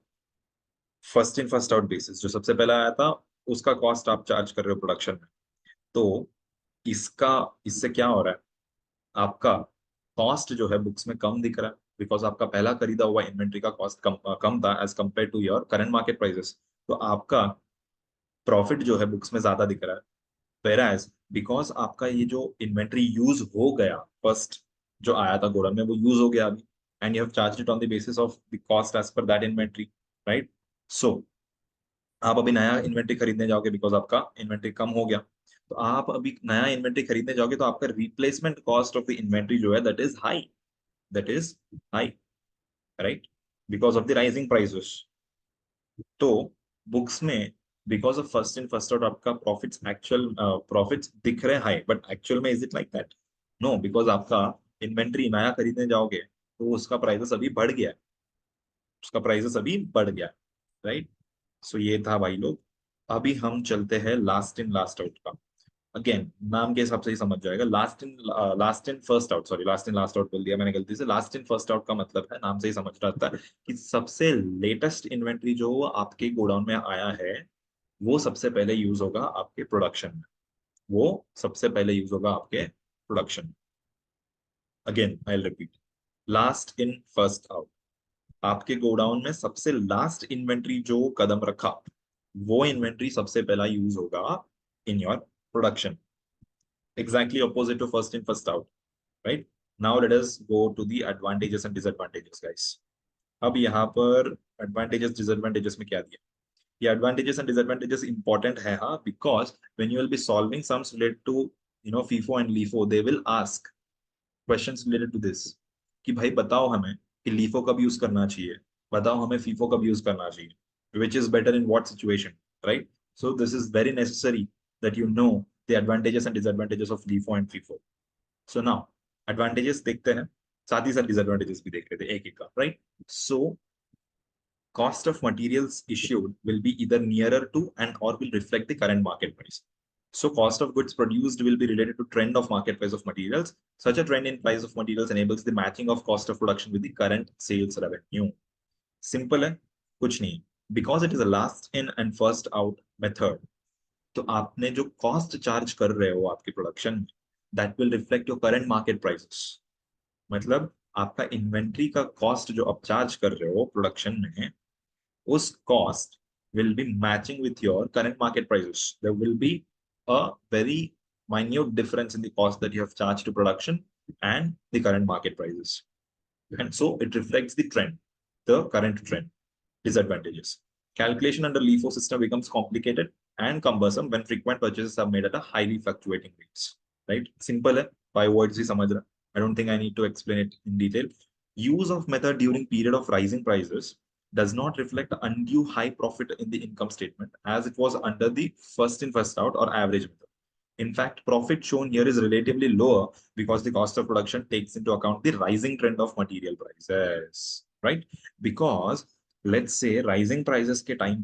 first in first out basis. जो सबसे पहला आया था उसका कॉस्ट आप चार्ज कर रहे हो प्रोडक्शन में। तो इसका इससे क्या हो रहा है, आपका कॉस्ट जो है बुक्स में कम दिख रहा है, बिकॉज आपका पहला खरीदा हुआ इन्वेंट्री का कॉस्ट कम था as compare to your current market prices. तो आपका प्रॉफिट जो है बुक्स में ज्यादा दिख रहा है, whereas बिकॉज आपका ये जो इन्वेंट्री यूज हो गया, फर्स्ट जो आया था गोडाउन में वो यूज हो गया अभी, and you have charge it on the basis of the cost as per that inventory, right. So आप अभी नया इन्वेंट्री खरीदने जाओगे बिकॉज आपका इन्वेंट्री कम हो गया, तो आप अभी नया इन्वेंट्री खरीदने जाओगे तो आपका replacement cost of the inventory जो है that is high, right, because of the rising prices. तो बुक्स में because of first in first out आपका प्रॉफिट्स दिख रहे हाई, बट एक्चुअल में is it like that? No, because आपका इन्वेंट्री नया खरीदने जाओगे तो उसका प्राइसेस अभी बढ़ गया, राइट। सो ये था भाई लोग। अभी हम चलते हैं लास्ट इन लास्ट आउट का। अगेन नाम के हिसाब से ही समझ जाएगा, last in first out, sorry last in last out बोल दिया मैंने गलती से। लास्ट इन फर्स्ट आउट का मतलब है, नाम से ही समझ रहा था कि सबसे लेटेस्ट इन्वेंट्री जो आपके गोडाउन में आया है वो सबसे पहले यूज होगा आपके प्रोडक्शन में, वो सबसे पहले यूज होगा आपके production. Again I repeat, last in first out, आपके गोडाउन में सबसे लास्ट इन्वेंट्री जो कदम रखा वो इन्वेंट्री सबसे पहला यूज होगा इन your production. Exactly opposite to first in first out, right? Now let us go to the advantages and disadvantages, guys. अब यहाँ पर advantages disadvantages में क्या दिया, ये advantages and disadvantages important है, हाँ, because when you will be solving sums related to FIFO and LIFO, they will ask questions related to this कि भाई बताओ हमें कि LIFO कब यूज करना चाहिए, बताओ हमें FIFO कब यूज करना चाहिए, which is better in what situation, right? So this is very necessary that you know the advantages and disadvantages of LIFO and FIFO. So now advantages देखते हैं, साथ ही साथ डिसएडवांटेजेस भी देख लेते हैं एक एक का, right. So cost of materials issued will be either nearer to and or will reflect the current market price. So cost of goods produced will be related to trend of market price of materials. Such a trend in price of materials enables the matching of cost of production with the current sales revenue. Simple है, कुछ नहीं, because it is a last in and first out method. तो आपने जो cost charge कर रहे हो आपके प्रोडक्शन में, that will reflect your current market prices. मतलब आपका इन्वेंट्री का कॉस्ट जो आप चार्ज कर रहे हो प्रोडक्शन में, उस cost will be matching with your current market prices. There will be a very minute difference in the cost that you have charged to production and the current market prices. And so it reflects the trend, the current trend. Disadvantages. Calculation under LIFO system becomes complicated and cumbersome when frequent purchases are made at a highly fluctuating rates. Right? Simple है, by words ही समझ रहा. I don't think I need to explain it in detail. Use of method during period of rising prices does not reflect undue high profit in the income statement as it was under the first in first out or average method. In fact, profit shown here is relatively lower because the cost of production takes into account the rising trend of material prices, right? Because let's say rising prices के time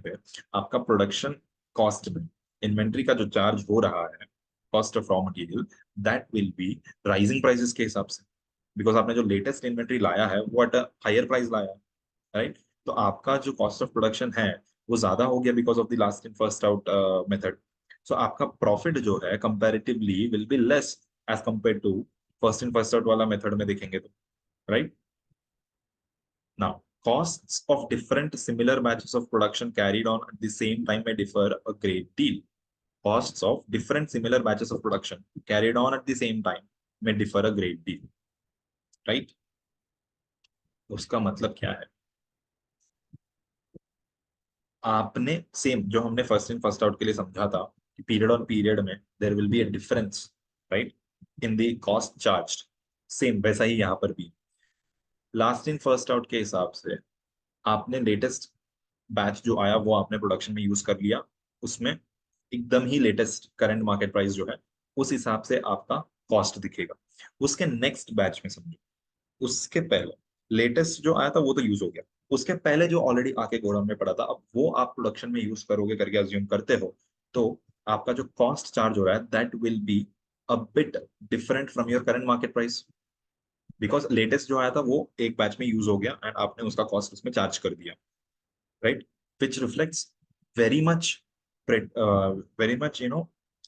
पे आपका production cost में inventory का जो charge हो रहा है, cost of raw material, that will B rising prices के हिसाब से, बिकॉज आपने जो लेटेस्ट इन्वेंट्री लाया है वो एट हायर प्राइस लाया है, राइट। तो आपका जो कॉस्ट ऑफ प्रोडक्शन है वो ज्यादा हो गया because of the last in first out method. So आपका प्रॉफिट जो है comparatively will be less as compare to first in first out वाला मेथड में देखेंगे तो, right. Now, costs of different similar batches of production carried on at the same time may differ a great deal. Costs of different similar batches of production carried on at the same time may differ a great deal. Right? उसका मतलब क्या है, आपने same जो हमने first in first out के लिए समझा था कि पीरियड ऑन पीरियड में there will be a difference, right, in the cost charge, same वैसा ही यहाँ पर भी लास्ट इन फर्स्ट आउट के हिसाब से आपने लेटेस्ट बैच जो आया वो आपने प्रोडक्शन में यूज कर लिया, उसमें एकदम ही लेटेस्ट करंट मार्केट प्राइस जो है उस हिसाब से आपका कॉस्ट दिखेगा। उसके नेक्स्ट बैच में समझो, उसके पहले लेटेस्ट जो आया था वो तो यूज हो गया, उसके पहले जो ऑलरेडी आके गोडाउन में पड़ा था अब वो आप प्रोडक्शन में यूज करोगे करके अज्यूम करते हो, तो आपका जो कॉस्ट चार्ज हो रहा है that will be a bit different from your current market price, because latest जो आया था वो एक बैच में यूज हो गया एंड आपने उसका कॉस्ट उसमें चार्ज कर दिया, राइट, विच reflects very much very much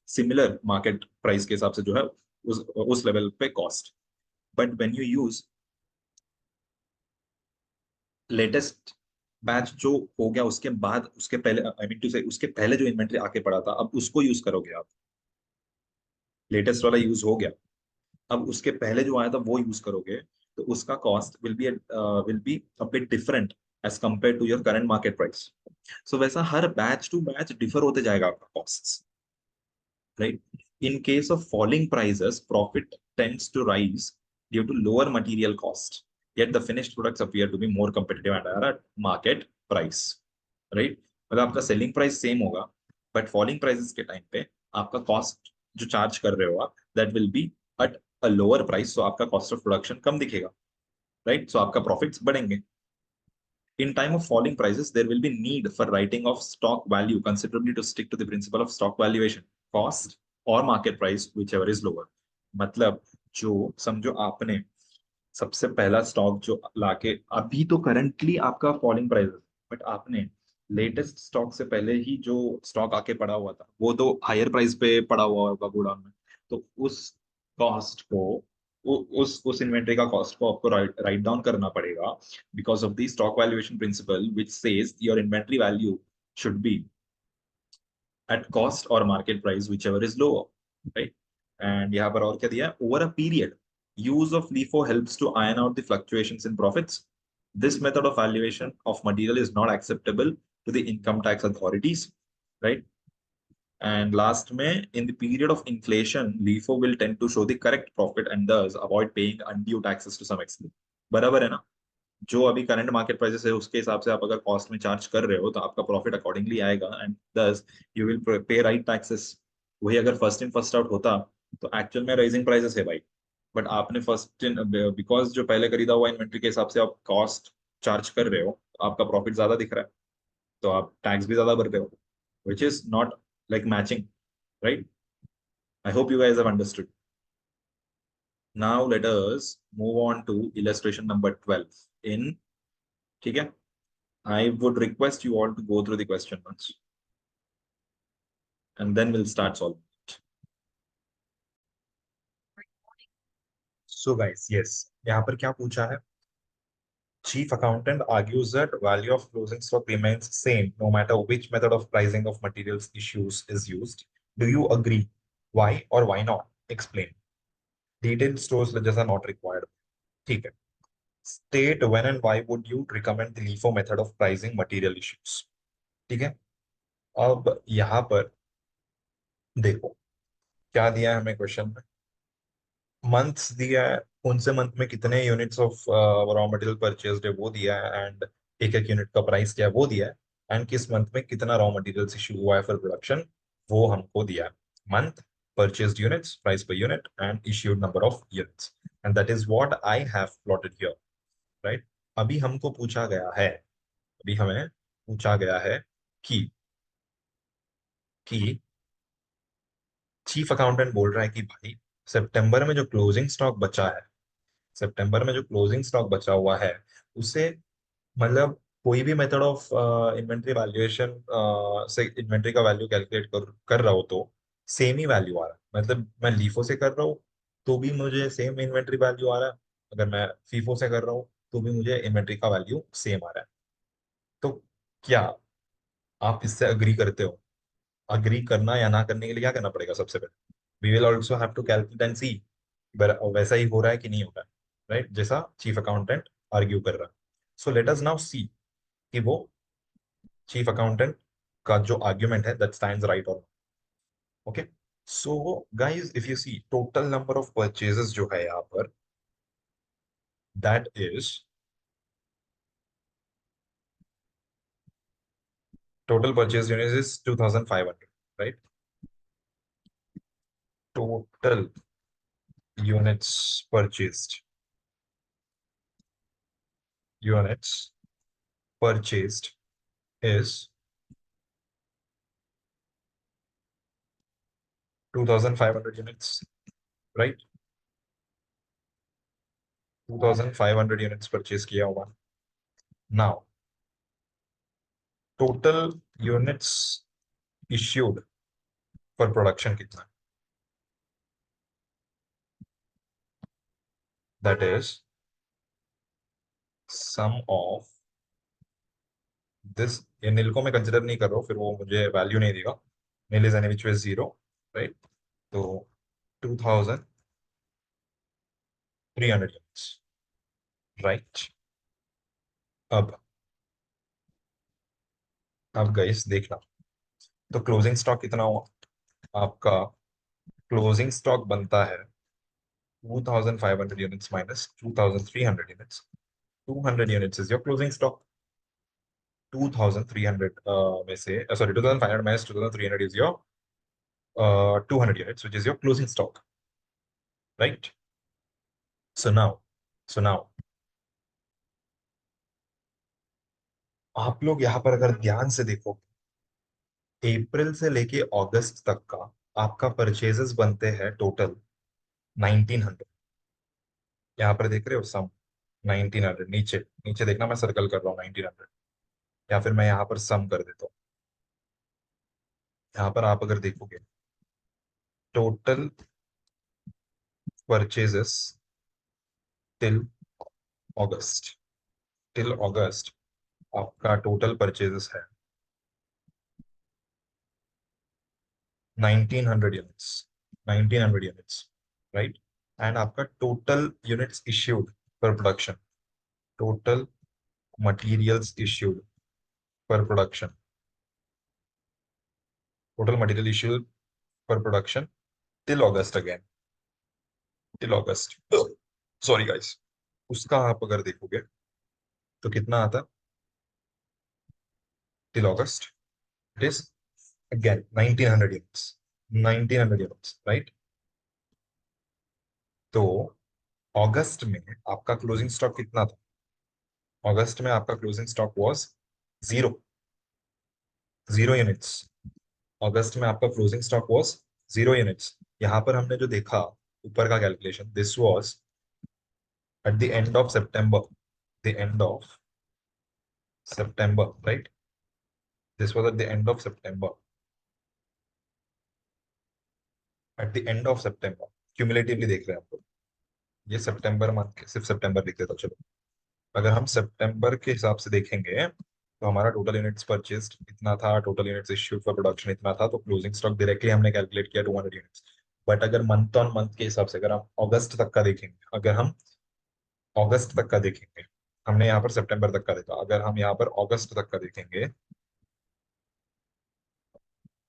similar market price के हिसाब से जो है उस लेवल पे cost. But when you use latest batch जो हो गया उसके बाद उसके पहले आई मीन टू से उसके पहले जो इन्वेंट्री आके पड़ा था अब उसको यूज करोगे आप, लेटेस्ट वाला यूज हो गया, अब उसके पहले जो आया था वो यूज करोगे, तो उसका cost will be a bit different as compare to your current market price. So वैसा हर बैच टू बैच डिफर होते जाएगा आपका cost, right. In case of falling prices profit tends to rise due to lower material cost, yet the finished products appear to be more competitive at a market price, right. मतलब आपका selling price same होगा but falling prices के time पे आपका cost जो charge कर रहे हो आप that will be at a lower price, so आपका कॉस्ट ऑफ प्रोडक्शन कम दिखेगा, राइट, सो आपका प्रॉफिट्स बढ़ेंगे। In time of falling prices, there will be need for writing of stock value considerably to stick to the principle of stock valuation, cost or market price, whichever is lower। मतलब जो समझो आपने सबसे पहला stock जो लाके अभी तो करंटली आपका फॉलिंग प्राइस है, बट आपने लेटेस्ट स्टॉक से पहले ही जो स्टॉक आके पड़ा हुआ था वो तो हायर प्राइस पे पड़ा हुआ होगा गोडाउन में, तो उस कॉस्ट को उस इन्वेंट्री का कॉस्ट को आपको राइट डाउन करना पड़ेगा because of the stock valuation principle which says your inventory value should be at cost or market price whichever is lower, right। and यहाँ पर और क्या दिया है, over a period use of LIFO helps to iron out the fluctuations in profits। This method of valuation of material is not acceptable to the income tax authorities, right। and last में in the period of inflation LIFO will tend to show the correct profit and thus avoid paying undue taxes to some extent। बराबर है ना, जो अभी current market prices है उसके हिसाब से आप अगर कॉस्ट में चार्ज कर रहे हो तो आपका प्रॉफिट अकॉर्डिंगली आएगा एंड दस you will pay right taxes. वही अगर फर्स्ट इन फर्स्ट आउट होता तो एक्चुअल में राइजिंग प्राइसेस है भाई, बट आपने फर्स्ट इन बिकॉज जो पहले खरीदा हुआ इन्वेंट्री के हिसाब से आप कॉस्ट चार्ज कर रहे हो तो आपका प्रॉफिट ज्यादा दिख रहा है, तो आप टैक्स भी ज्यादा भर रहे हो विच is not like matching, right. I hope you guys have understood। now let us move on to illustration number 12 in, ठीक है, I would request you all to go through the question once and then we'll start solving it। So guys, yes, यहाँ पर क्या पूछा है? Chief accountant argues that value of closing stock remains same no matter which method of pricing of materials issues is used. Do you agree? Why or why not? Explain। Detailed stores ledgers are not required। ठीक है। State when and why would you recommend the LIFO method of pricing material issues। ठीक है। अब यहाँ पर देखो क्या दिया है हमें क्वेश्चन में, मंथ्स दिया है, कौन से मंथ में कितने units of raw material purchased है वो दिया है एंड एक एक यूनिट का प्राइस क्या है वो दिया है, एंड किस मंथ में कितना रॉ मटेरियल्स इशू हुआ है फॉर प्रोडक्शन वो हमको दिया है। Month, purchased units, price per unit and issued number of units, and that is what I have plotted here, right. अभी हमको पूछा गया है, अभी हमें पूछा गया है कि कि चीफ अकाउंटेंट बोल रहा है कि भाई सितंबर में जो क्लोजिंग स्टॉक बचा है, सितंबर में जो क्लोजिंग स्टॉक बचा हुआ है उसे मतलब कोई भी मेथड ऑफ इन्वेंट्री वैल्यूएशन से इन्वेंट्री का वैल्यू कैलकुलेट कर रहा हो तो सेम ही वैल्यू आ रहा है। मतलब मैं लीफो से कर रहा हूँ तो भी मुझे सेम इन्वेंट्री वैल्यू आ रहा है, अगर मैं फीफो से कर रहा हूँ तो भी मुझे इन्वेंट्री का वैल्यू सेम आ रहा है। तो क्या आप इससे अग्री करते हो? अग्री करना या ना करने के लिए क्या करना पड़ेगा? सबसे पहले we will also have to calculate and see वैसा ही हो रहा है कि नहीं हो रहा है, राइट, जैसा चीफ अकाउंटेंट आर्ग्यू कर रहा है। So let us now see कि वो चीफ अकाउंटेंट का जो आर्ग्यूमेंट है दैट स्टैंड्स राइट और okay. So guys if you see total number of purchases जो है यहाँ पर that is total purchase units is 2500, right? Total units purchased is 2500 units, right? 2500 units purchase किया हुआ. Now total units issued for production कितना? That is sum of this. ये nil को मैं कंसिडर नहीं कर रहा हूँ, फिर वो मुझे वैल्यू नहीं देगा. Nil is any which way 0, right? तो 2300 units, right? अब गाइस देखना, तो क्लोजिंग स्टॉक कितना हुआ आपका? क्लोजिंग स्टॉक बनता है 2500 units minus 2300 units. 200 units is your closing stock. 2300 में से, sorry, 2500 minus 2300 is your 200 units, which is your closing stock, right? So now आप लोग यहाँ पर अगर ध्यान से देखो, अप्रैल से लेके अगस्त तक का आपका परचेजेस बनते हैं टोटल 1900. यहाँ पर देख रहे हो सम 1900. नीचे नीचे देखना, मैं सर्कल कर रहा हूँ 1900, या फिर मैं यहाँ पर सम कर देता हूँ. यहाँ पर आप अगर देखोगे टोटल परचेजेस टिल अगस्त, आपका टोटल परचेजेस है 1900 units, राइट? एंड आपका total units issued for production, total materials issued for production, total material issued for production till August, again till August, sorry guys, उसका आप अगर देखोगे तो कितना आता? Till August it is again 1900 units, 1900 units, right? तो अगस्त में आपका क्लोजिंग स्टॉक कितना था? अगस्त में आपका क्लोजिंग स्टॉक वाज 0 यूनिट्स. अगस्त में आपका क्लोजिंग स्टॉक वाज 0 यूनिट्स. यहाँ पर हमने जो देखा ऊपर का calculation, this was at the end of September, the end of September, right? This was at the end of September, eight the end of September. Cumulatively देख रहे हैं आप लोग, ये सितंबर मंथ, सिर्फ सितंबर लिख देता. चलो, अगर हम सितंबर के हिसाब से देखेंगे तो हमारा टोटल यूनिट्स परचेस्ड इतना था, total units issued for production इतना था, तो क्लोजिंग स्टॉक डायरेक्टली हमने कैलकुलेट किया 200 यूनिट्स. बट अगर मंथ ऑन मंथ के हिसाब से, अगर हम अगस्त तक का देखेंगे, अगर हम अगस्त तक का देखेंगे, हमने यहाँ पर सितंबर तक का देखा, अगर हम यहाँ पर अगस्त तक का देखेंगे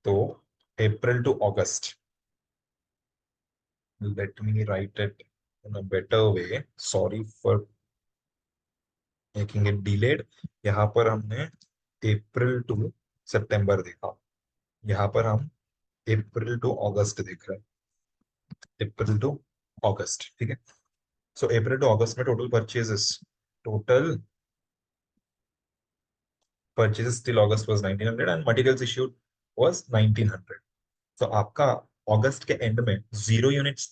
तो April to August, let me write it in a better way, sorry for making it delayed. यहाँ पर हमने अप्रैल टू सितंबर देखा, यहाँ पर हम अप्रैल टू अगस्त देख रहे हैं, अप्रैल टू अगस्त, ठीक है? सो अप्रैल टू अगस्त में total purchases till August was 1900 and materials issued was 1900. तो आपका अगस्त के एंड में 0 यूनिट्स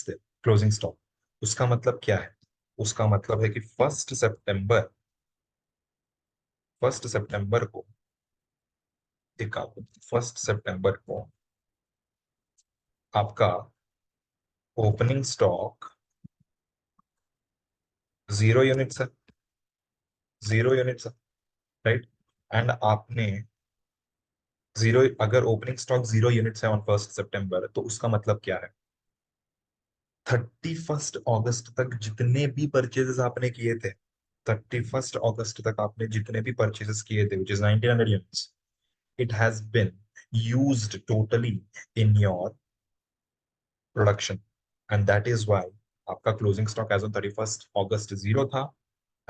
थे क्लोजिंग स्टॉक. उसका मतलब क्या है? उसका मतलब है कि फर्स्ट सितंबर को, एक फर्स्ट सितंबर को आपका ओपनिंग स्टॉक 0 यूनिट्स है, 0 यूनिट्स है, राइट? एंड आपने जीरो, अगर ओपनिंग स्टॉक 0 यूनिट्स है ऑन फर्स्ट सितंबर, तो उसका मतलब क्या है? 31 अगस्त तक जितने भी परचेजेस आपने किए थे, 31 अगस्त तक आपने जितने भी परचेजेस किए थे, which is 1900 units, it has been used totally in your production, and that is why आपका closing stock as on 31 August 0 था,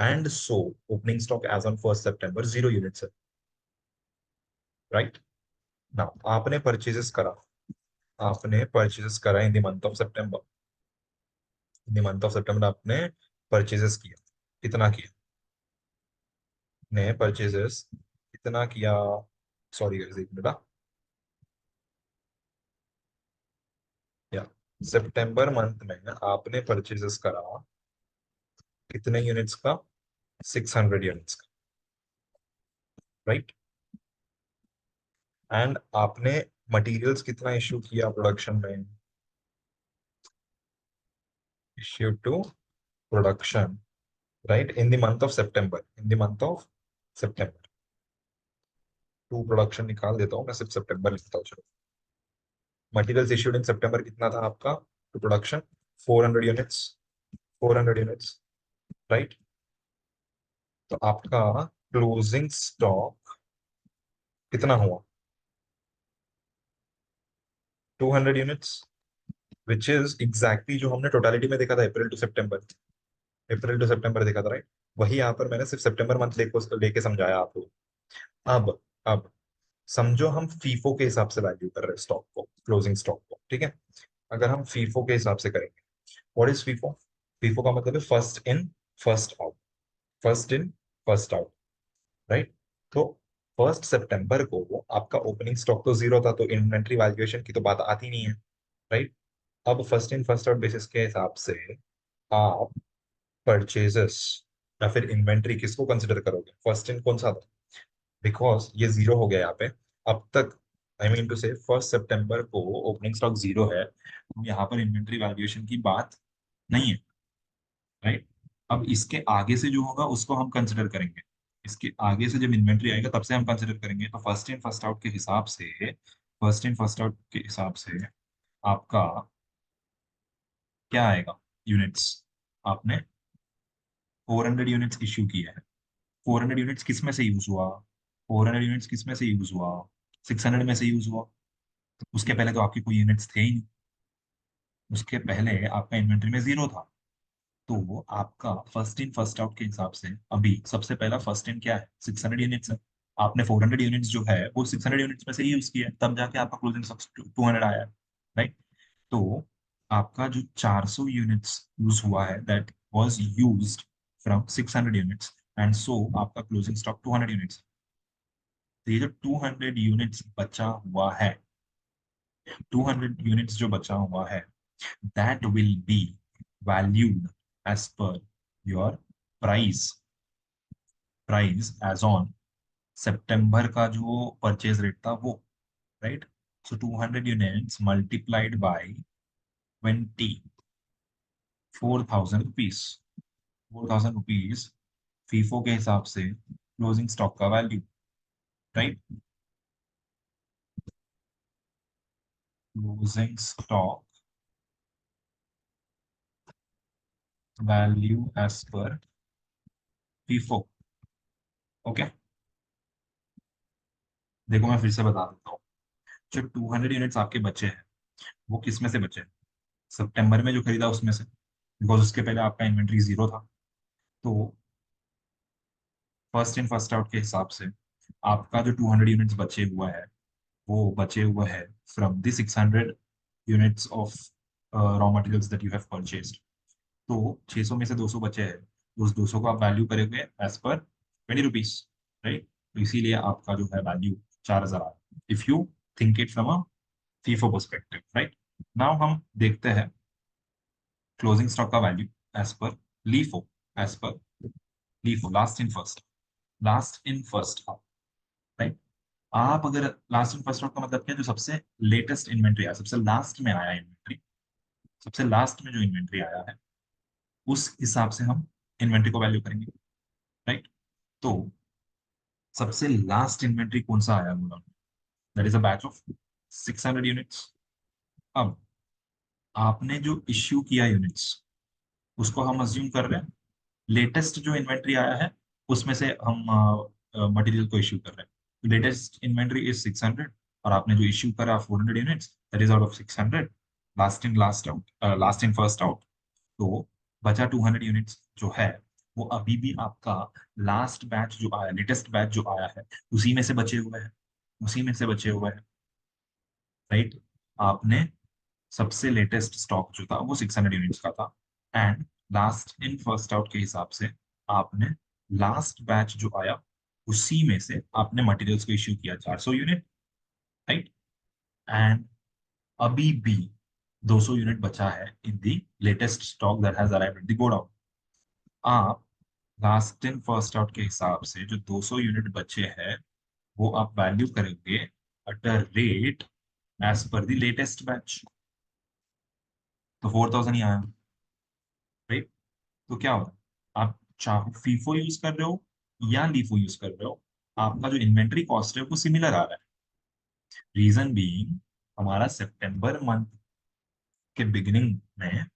and so opening stock as on 1 सितंबर 0 यूनिट्स है, राइट ना। आपने परचेजेस करा in the month of September. In the month of सितंबर आपने purchases किया, कितना किया ने परचेजेस, कितना किया, सॉरी गाइस एक मिनट, या सितंबर मंथ में आपने परचेजेस करा कितने यूनिट्स का, 600 यूनिट्स का, राइट। एंड आपने मटेरियल्स कितना इश्यू किया प्रोडक्शन में, issue to production, right, in the month of September, in the month of September. To production निकाल देता हूँ मैं, सिर्फ सितंबर लिखता हूँ, चलो। मटेरियल्स इश्यूड इन सितंबर कितना था आपका to production, 400 units, 400 units, right. तो आपका क्लोजिंग स्टॉक कितना हुआ, 200 यूनिट्स, विच इज एग्जैक्टली जो हमने टोटालिटी में देखा था अप्रैल टू सितंबर, अप्रैल टू सितंबर देखा था, राइट। वही यहाँ पर मैंने सिर्फ सितंबर मंथ लेके समझाया आपको। अब समझो हम फीफो के हिसाब से वैल्यू कर रहे हैं स्टॉक को, क्लोजिंग स्टॉक को, ठीक है। अगर हम फीफो के हिसाब से करेंगे, व्हाट इज फीफो, फीफो का मतलब है first in first out, first in first out, right. तो 1 सितंबर को आपका ओपनिंग स्टॉक तो 0 था, तो इन्वेंट्री वैल्यूएशन की तो बात आती नहीं है, राइट। अब first in first out basis के हिसाब से आप परचेजेस या फिर इन्वेंट्री किसको कंसिडर करोगे, फर्स्ट इन कौन सा था, बिकॉज ये 0 हो गया यहाँ पे अब तक। आई मीन टू से 1 सितंबर को ओपनिंग स्टॉक 0 है, तो यहाँ पर इन्वेंट्री वैल्यूएशन की बात नहीं है, राइट। अब इसके आगे से जो होगा उसको हम कंसिडर करेंगे, इसके आगे से जब इन्वेंट्री आएगा तब से हम कंसिडर करेंगे। तो फर्स्ट इन फर्स्ट आउट के हिसाब से, फर्स्ट इन फर्स्ट आउट के हिसाब से आपका क्या आएगा, यूनिट्स, आपने 400 यूनिट्स इश्यू किया है। 400 यूनिट्स किस में से यूज हुआ, 400 यूनिट्स किस में से यूज हुआ, 600 में से यूज हुआ। उसके पहले तो आपके कोई यूनिट्स थे ही नहीं, उसके पहले आपका इन्वेंट्री में 0 था। तो आपका फर्स्ट इन फर्स्ट आउट के हिसाब से अभी सबसे पहला फर्स्ट इन क्या है, 600 यूनिट्स है। आपने 400 यूनिट्स जो है वो 600 यूनिट्स में से ही यूज किया है, तब जाके आपका क्लोजिंग 200 आया है, राइट। तो आपका जो 400 यूनिट्स यूज हुआ है, that was used from 600 units, and so आपका क्लोजिंग स्टॉक 200 यूनिट्स। तो ये जो 200 यूनिट्स बचा हुआ है, 200 यूनिट्स जो बचा हुआ है, that will be valued as per your price, price as on सितंबर का जो परचेज रेट था वो, right. So 200 units multiplied by 24,000 rupees, 4,000 rupees FIFO के हिसाब से क्लोजिंग स्टॉक का value, right. Closing stock value as per FIFO, okay. देखो मैं फिर से बता देता हूँ, जो 200 यूनिट्स आपके बचे हैं वो किस में से बचे हैं, सितंबर में जो खरीदा उसमें से, बिकॉज उसके पहले आपका इन्वेंट्री 0 था। तो फर्स्ट इन फर्स्ट आउट के हिसाब से आपका जो 200 यूनिट्स बचे हुआ है वो बचे हुए है from the 600 units of raw materials that you have purchased. तो 600 में से 200 बचे हैं, तो उस 200 को आप वैल्यू करेंगे एज पर 20 रुपीज, राइट। तो इसीलिए आपका जो है value 4,000, if you think it from a FIFO perspective, right. Now हम देखते हैं क्लोजिंग स्टॉक का value as per LIFO, as per LIFO, last in first out, right. आप अगर लास्ट इन फर्स्ट आउट का मतलब क्या है, जो सबसे लेटेस्ट इन्वेंट्री आया, सबसे लास्ट में आया इन्वेंट्री, सबसे लास्ट में जो इन्वेंट्री आया है उस हिसाब से हम इन्वेंट्री को वैल्यू करेंगे, राइट। तो सबसे लास्ट इन्वेंट्री कौन सा आया godown, that is a batch of 600 units. अब आपने जो इश्यू किया यूनिट्स उसको हम अज्यूम कर रहे हैं लेटेस्ट जो इन्वेंट्री आया है उसमें से हम मटेरियल को इश्यू कर रहे हैं। लेटेस्ट इन्वेंट्री इज 600 और आपने जो इश्यू करा 400 units, that is out of 600, last in first out. तो बचा 200 यूनिट्स जो है वो अभी भी आपका लास्ट बैच जो आया, लेटेस्ट बैच जो आया है, उसी में से बचे हुए हैं, उसी में से बचे हुए हैं, राइट। आपने सबसे लेटेस्ट स्टॉक जो था वो 600 यूनिट्स का था, and last in first out के हिसाब से आपने लास्ट बैच जो आया उसी में से आपने मटेरियल्स को इश्यू किया 400 यूनिट, राइट। एंड अभी भी 200 यूनिट बचा है in the latest stock that has arrived in the godown. आप लास्ट इन फर्स्ट आउट के हिसाब से जो 200 यूनिट बचे हैं वो आप वैल्यू करेंगे at a rate as per the latest batch, तो 4000 ही आया, राइट। तो क्या होगा, आप चाहे फीफो यूज कर रहे हो या लीफो यूज कर रहे हो, आपका जो इन्वेंट्री कॉस्ट है वो सिमिलर आ रहा है। रीजन बीइंग, हमारा सितंबर मंथ के बिगिनिंग में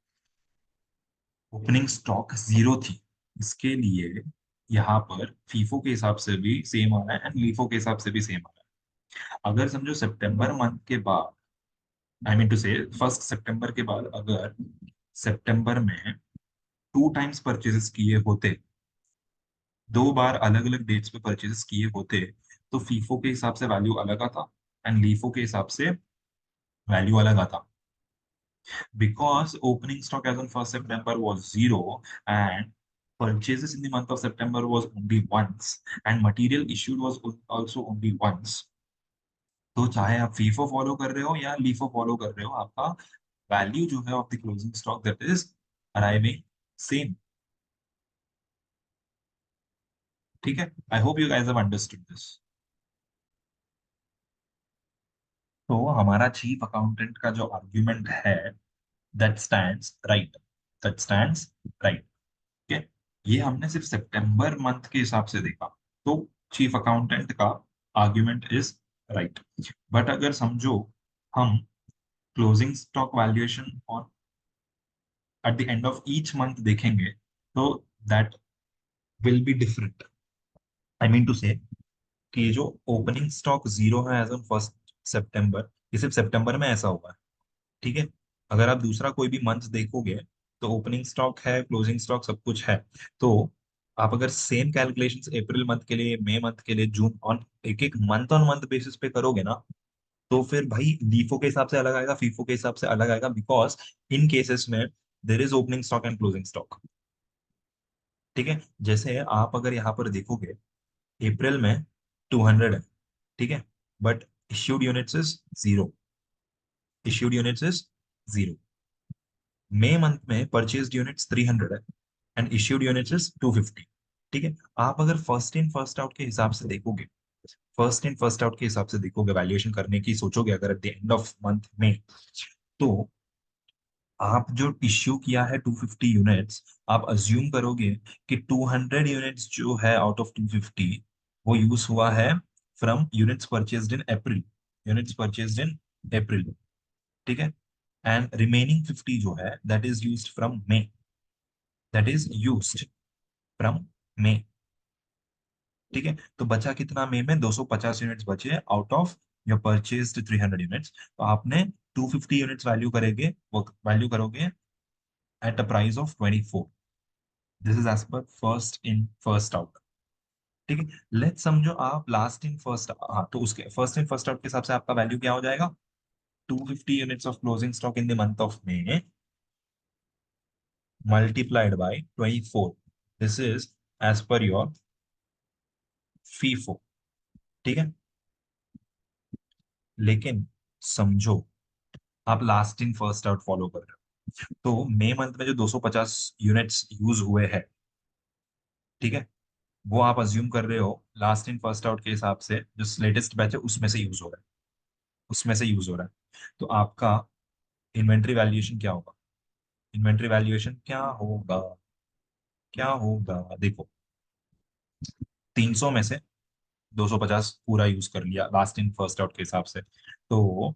ओपनिंग स्टॉक जीरो थी, इसके लिए यहाँ पर फीफो के हिसाब से भी सेम आ रहा है एंड लीफो के हिसाब से भी सेम आ रहा है। अगर समझो सितंबर मंथ के बाद, आई मीन टू से 1 सितंबर के बाद अगर सितंबर में 2 टाइम्स परचेजेस किए होते, 2 बार अलग अलग डेट्स पे परचेजेस किए होते, तो फीफो के हिसाब से वैल्यू अलग आता एंड लीफो के हिसाब से वैल्यू अलग आता, because opening stock as on 1st September was zero and purchases in the month of September was only once and material issued was also only once। तो चाहे आप फीफो फॉलो कर रहे हो या लीफो फॉलो कर रहे हो, आपका वैल्यू जो है of the closing stock that is arriving same. ठीक है, I hope you guys have understood this. तो हमारा चीफ अकाउंटेंट का जो आर्ग्यूमेंट है that stands right, that stands right. ठीक है, ये हमने सिर्फ सितंबर मंथ के हिसाब से देखा, तो चीफ अकाउंटेंट का आर्ग्यूमेंट इज राइट। बट अगर समझो हम क्लोजिंग स्टॉक वैल्यूएशन और at the end of each month देखेंगे तो that will be different. I mean to say कि जो ओपनिंग स्टॉक जीरो है एज ऑन 1 सितंबर, ये सिर्फ सितंबर में ऐसा हुआ है, ठीक है। अगर आप दूसरा कोई भी मंथ देखोगे तो ओपनिंग स्टॉक है, क्लोजिंग स्टॉक सब कुछ है। तो आप अगर सेम कैलकुलेशंस अप्रैल मंथ के लिए, मई मंथ के लिए, जून ऑन एक एक मंथ ऑन मंथ बेसिस पे करोगे ना, तो फिर भाई लीफो के हिसाब से अलग आएगा, फीफो के हिसाब से अलग आएगा, बिकॉज इन केसेस में there is opening stock and closing stock. ठीक है, जैसे आप अगर यहाँ पर देखोगे अप्रैल में 200 है, ठीक है, but issued units is zero, issued units is zero. मई मंथ में परचेज्ड यूनिट्स 300 है एंड इश्यूड यूनिट्स इज 250। ठीक है, आप अगर फर्स्ट इन फर्स्ट आउट के हिसाब से देखोगे, फर्स्ट इन फर्स्ट आउट के हिसाब से देखोगे, वैल्यूएशन करने की सोचोगे अगर eight the end of month में, तो आप जो इश्यू किया है 250 यूनिट्स, आप अज्यूम करोगे कि 200 यूनिट्स जो है आउट ऑफ 250 वो यूज हुआ है from units purchased in April, units purchased in April. ठीक है, एंड रिमेनिंग 50 जो है दैट इज यूज्ड फ्रॉम मई, दैट इज यूज्ड फ्रॉम मई। ठीक है, तो बचा कितना मई में, 250 यूनिट्स बचे out of your purchased 300 units. तो आपने 250 यूनिट्स वैल्यू करेंगे, वो वैल्यू करोगे at a price of 24। This is as per first in first out. ठीक है, लेट्स समझो आप लास्ट इन फर्स्ट, हाँ, तो उसके फर्स्ट इन फर्स्ट आउट के हिसाब से आपका वैल्यू क्या हो जाएगा, 250 units of closing stock in the month of May multiplied by 24। This is as per your FIFO. ठीक है, लेकिन समझो आप last in first out follow कर रहे हो, तो मई मंथ में जो 250 यूनिट्स यूज हुए हैं, ठीक है, वो आप अज्यूम कर रहे हो लास्ट इन फर्स्ट आउट के हिसाब से जो लेटेस्ट बैच है उसमें से यूज हो रहा है, उसमें से यूज हो रहा है। तो आपका इन्वेंट्री वैल्यूएशन क्या होगा, इन्वेंट्री वैल्यूएशन क्या होगा, क्या होगा, देखो 300 में से 250 पूरा यूज कर लिया लास्ट इन फर्स्ट आउट के हिसाब से, तो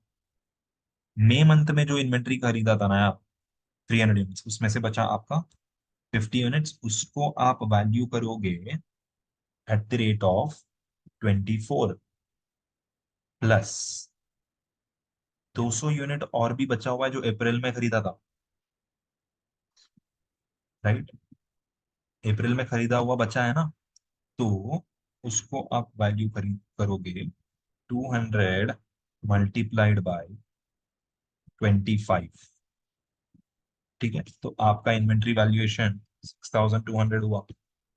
मई मंथ में जो इन्वेंट्री खरीदा था ना आप 300 यूनिट्स, उसमें से बचा आपका 50 यूनिट्स, उसको आप वैल्यू करोगे eight the rate of 24 plus 200 unit और भी बचा हुआ है जो अप्रैल में खरीदा था, राइट। अप्रैल में खरीदा हुआ बचा है ना, तो उसको आप वैल्यू खरीद करोगे 200 मल्टीप्लाइड बाय 25। ठीक है, तो आपका इन्वेंट्री वैल्यूएशन 6200 हुआ।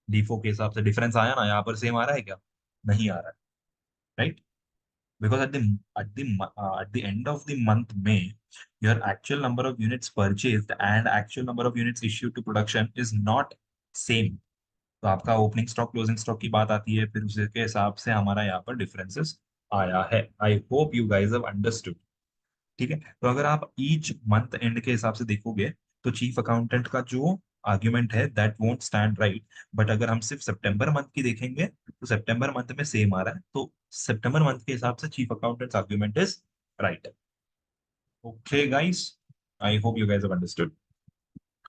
डीफो के हिसाब से डिफरेंस आया ना, यहाँ पर सेम आ रहा है क्या? नहीं आ रहा है, right? Because at the end of the month May, your actual number of units purchased and actual number of units issued to production is not same. तो आपका ओपनिंग स्टॉक क्लोजिंग स्टॉक की बात आती है, फिर उसके हिसाब से हमारा यहाँ पर डिफरेंसेस आया है। I hope you guys have understood. ठीक है, तो अगर आप ईच मंथ एंड के हिसाब से देखोगे, तो चीफ अकाउंटेंट का जो आर्ग्यूमेंट है that won't stand right. But अगर हम सिर्फ सितंबर मंथ की देखेंगे, तो सितंबर मंथ में सेम आ रहा है, तो सितंबर मंथ के हिसाब से chief accountant argument is right. Okay guys, I hope you guys have understood.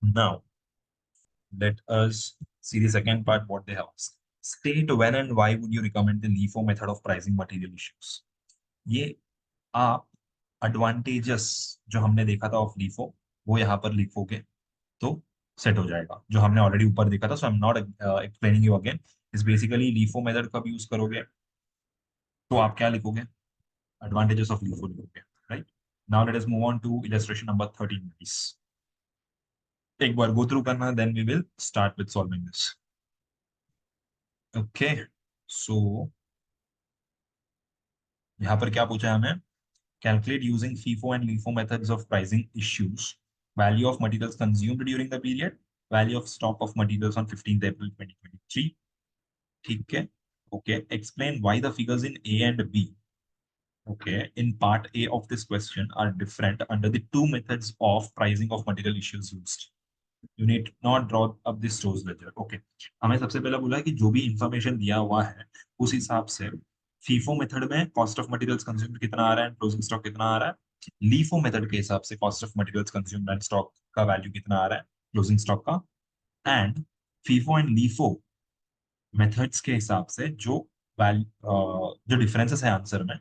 Now let us see the second part what they have asked. State when and why would you recommend the LIFO method of pricing material issues. ये आप advantages जो हमने देखा था of LIFO, वो यहाँ पर लिखोगे तो सेट हो जाएगा, जो हमने ऑलरेडी ऊपर देखा था। So I am not explaining you again. इस बेसिकली LIFO मेथड कब यूज करोगे, तो आप क्या लिखोगे? एडवांटेजेस ऑफ LIFO लिखोगे, right? Now let us move on to illustration number 13 please. एक बार गो थ्रू करना, then we will start with solving this. Okay, so यहाँ पर क्या पूछा है हमें? Calculate using FIFO and LIFO methods of pricing issues value of materials consumed during the period, value of stock of materials on 15th April 2023। ठीक है, okay, explain why the figures in A and B, okay, in part A of this question are different under the two methods of pricing of material issues used. You need not draw up the stores ledger. Okay, हमें सबसे पहला बोला है कि जो भी information दिया हुआ है उस हिसाब से फीफो मेथड में कॉस्ट ऑफ मटेरियल्स कंज्यूम्ड कितना आ रहा है, क्लोजिंग स्टॉक कितना आ रहा है। लीफो मेथड के हिसाब से cost of materials consumed and stock का वैल्यू कितना आ रहा है, क्लोजिंग स्टॉक का। And FIFO and LIFO methods के हिसाब से जो जो डिफरेंसेस है आंसर में,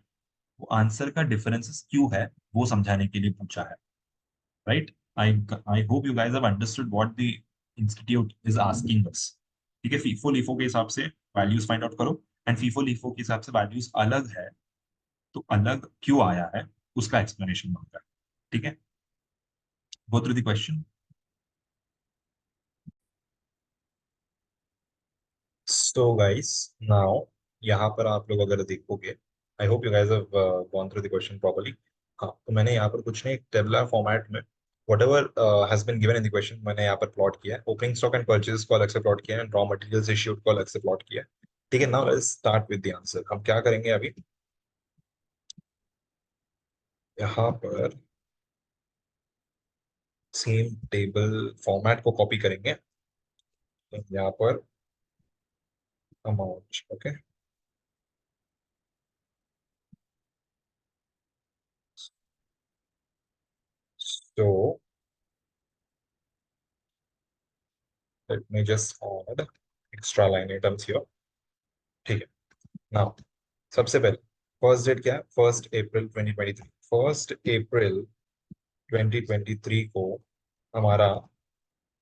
वो आंसर का डिफरेंसेस क्यों है वो समझाने के लिए पूछा है, right? I I hope you guys have understood what the institute is asking us. ठीक है, फीफो लीफो के हिसाब से वैल्यूज फाइंड आउट करो, एंड फीफो लीफो के हिसाब से वैल्यूज अलग है, तो अलग क्यों आया है उसका एक्सप्लेनेशन मांगा है। ठीक है, go through the question. So guys, now यहाँ पर आप लोग अगर देखोगे, आई hope you guys have gone through the question properly. हाँ, तो मैंने यहाँ पर कुछ नहीं, एक टेबुलर फॉर्मेट में whatever has been given in the question मैंने यहाँ पर प्लॉट किया है। ओपनिंग स्टॉक एंड परचेज को अलग से प्लॉट किया है, रॉ मटेरियल्स इश्यूड को अलग से प्लॉट किया है। ठीक है, now let's start with the answer. हम क्या करेंगे अभी, यहाँ पर सेम टेबल फॉर्मेट को कॉपी करेंगे, यहाँ पर amount. Okay, so let me just add extra line items here. ठीक है, नाउ सबसे पहले फर्स्ट डेट क्या है, 1 अप्रैल 2023। 1 अप्रैल 2023 को हमारा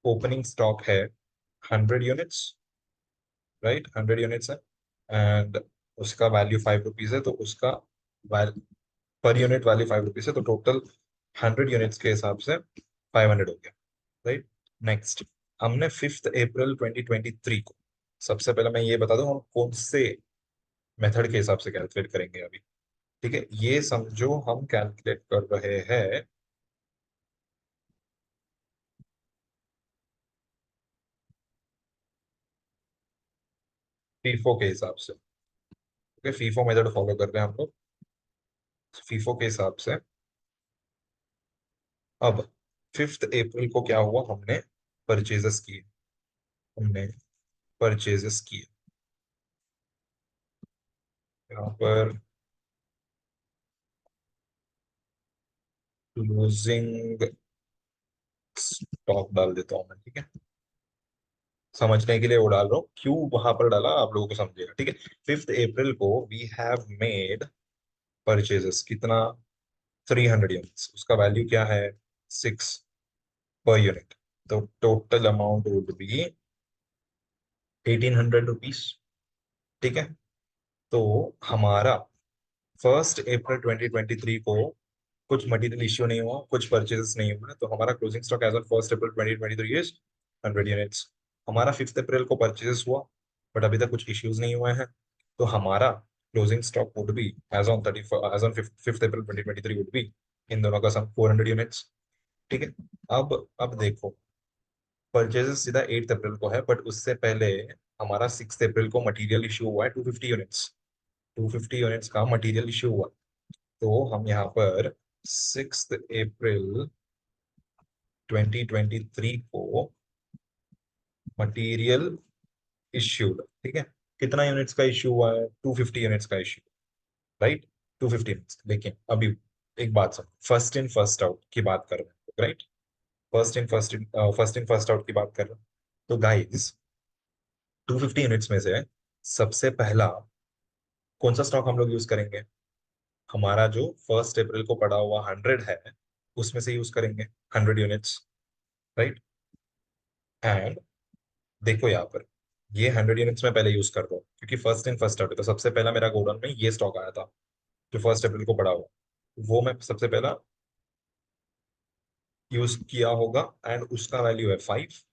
ओपनिंग स्टॉक है 100 यूनिट्स, राइट? 100 यूनिट्स है, एंड उसका वैल्यू 5 रुपीज है, तो उसका पर यूनिट वैल्यू 5 रुपीज है, तो टोटल 100 यूनिट्स के हिसाब से 500 हो गया, राइट? नेक्स्ट, हमने 5 अप्रैल 2023 को, सबसे पहले मैं ये बता दूं हम कौन से मेथड के हिसाब से कैलकुलेट करेंगे अभी। ठीक है, ये समझो हम कैलकुलेट कर रहे हैं फीफो के हिसाब से। ओके, फीफो मेथड फॉलो कर रहे हैं हम लोग फीफो के हिसाब से। अब 5 अप्रैल को क्या हुआ, हमने परचेजेस किए, हमने परचेजेस किए। यहाँ पर क्लोजिंग स्टॉक डाल देता हूँ मैं, ठीक है? समझने के लिए वो डाल रहा हूँ, क्यों वहां पर डाला आप लोगों को समझेगा। ठीक है, 5 अप्रैल को वी हैव मेड परचेजेस कितना, 300 यूनिट्स, उसका वैल्यू क्या है, 6 पर यूनिट। तो total amount would be 1800 rupees. ठीक है, तो हमारा 1 अप्रैल 2023 को कुछ मटेरियल इश्यू नहीं हुआ, कुछ परचेजेस नहीं हुआ, तो हमारा closing stock as on 1 April 2023 is 100 units. हमारा 5 अप्रैल को परचेजेस हुआ, बट अभी तक कुछ इश्यूज नहीं हुए हैं, तो हमारा closing stock would be as on 5 April 2023 would be in दोनों का सम 400 यूनिट्स। ठीक है, अब देखो, परचेजेस सीधा 8 अप्रैल को है, बट उससे पहले हमारा 6 अप्रैल को मटेरियल इश्यू हुआ है 250 यूनिट्स। 250 यूनिट्स का मटेरियल इश्यू हुआ, तो हम यहाँ पर 6 अप्रैल 2023 को मटेरियल इश्यूड। ठीक है, कितना यूनिट्स का इश्यू हुआ है? 250 यूनिट्स का इश्यू, राइट? 250 यूनिट्स। लेकिन अभी एक बात सुन, फर्स्ट इन फर्स्ट आउट की बात कर रहे हैं, right? First in first out की बात कर रहे हैं। तो गाइस, 250 यूनिट्स में से सबसे पहला कौन सा स्टॉक हम लोग यूज करेंगे? हमारा जो 1 अप्रैल को पड़ा हुआ 100 है, उसमें से यूज करेंगे 100 यूनिट्स, राइट? एंड देखो यहाँ पर, ये 100 यूनिट्स में पहले यूज कर दो, क्योंकि फर्स्ट इन फर्स्ट आउट है, तो सबसे पहला मेरा गोडाउन में ये स्टॉक आया था जो 1 अप्रैल को पड़ा हुआ, वो मैं सबसे पहला यूज किया होगा, एंड उसका वैल्यू है 5।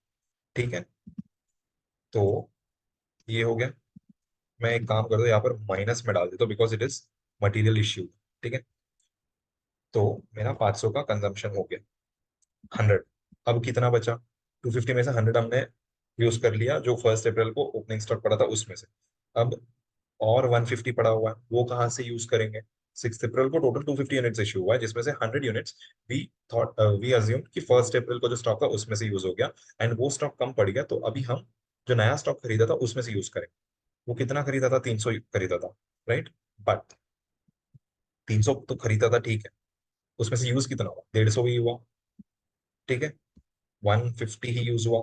ठीक है, तो ये हो गया। मैं एक काम कर दो, यहाँ पर माइनस में डाल देता हूँ, because it is material issue. ठीक है, तो मेरा 500 का कंजम्पशन हो गया। 100, अब कितना बचा? 250 में से 100 हमने यूज कर लिया, जो 1 अप्रैल को ओपनिंग स्टॉक पड़ा था उसमें से। अब और 150 पड़ा हुआ है, वो कहाँ से यूज करेंगे? 6 अप्रैल को टोटल 250 यूनिट्स इशू हुआ है, जिसमें से 100 units we thought we assume कि 1 अप्रैल को जो स्टॉक था उसमें से यूज हो गया, एंड वो स्टॉक कम पड़ गया, तो अभी हम जो नया स्टॉक खरीदा था उसमें से यूज करेंगे। वो कितना खरीदा था? 300 खरीदा था, राइट? बट 300 तो खरीदा था, ठीक है, उसमें से यूज कितना हुआ? 150 ही हुआ। ठीक है, 150 ही यूज हुआ।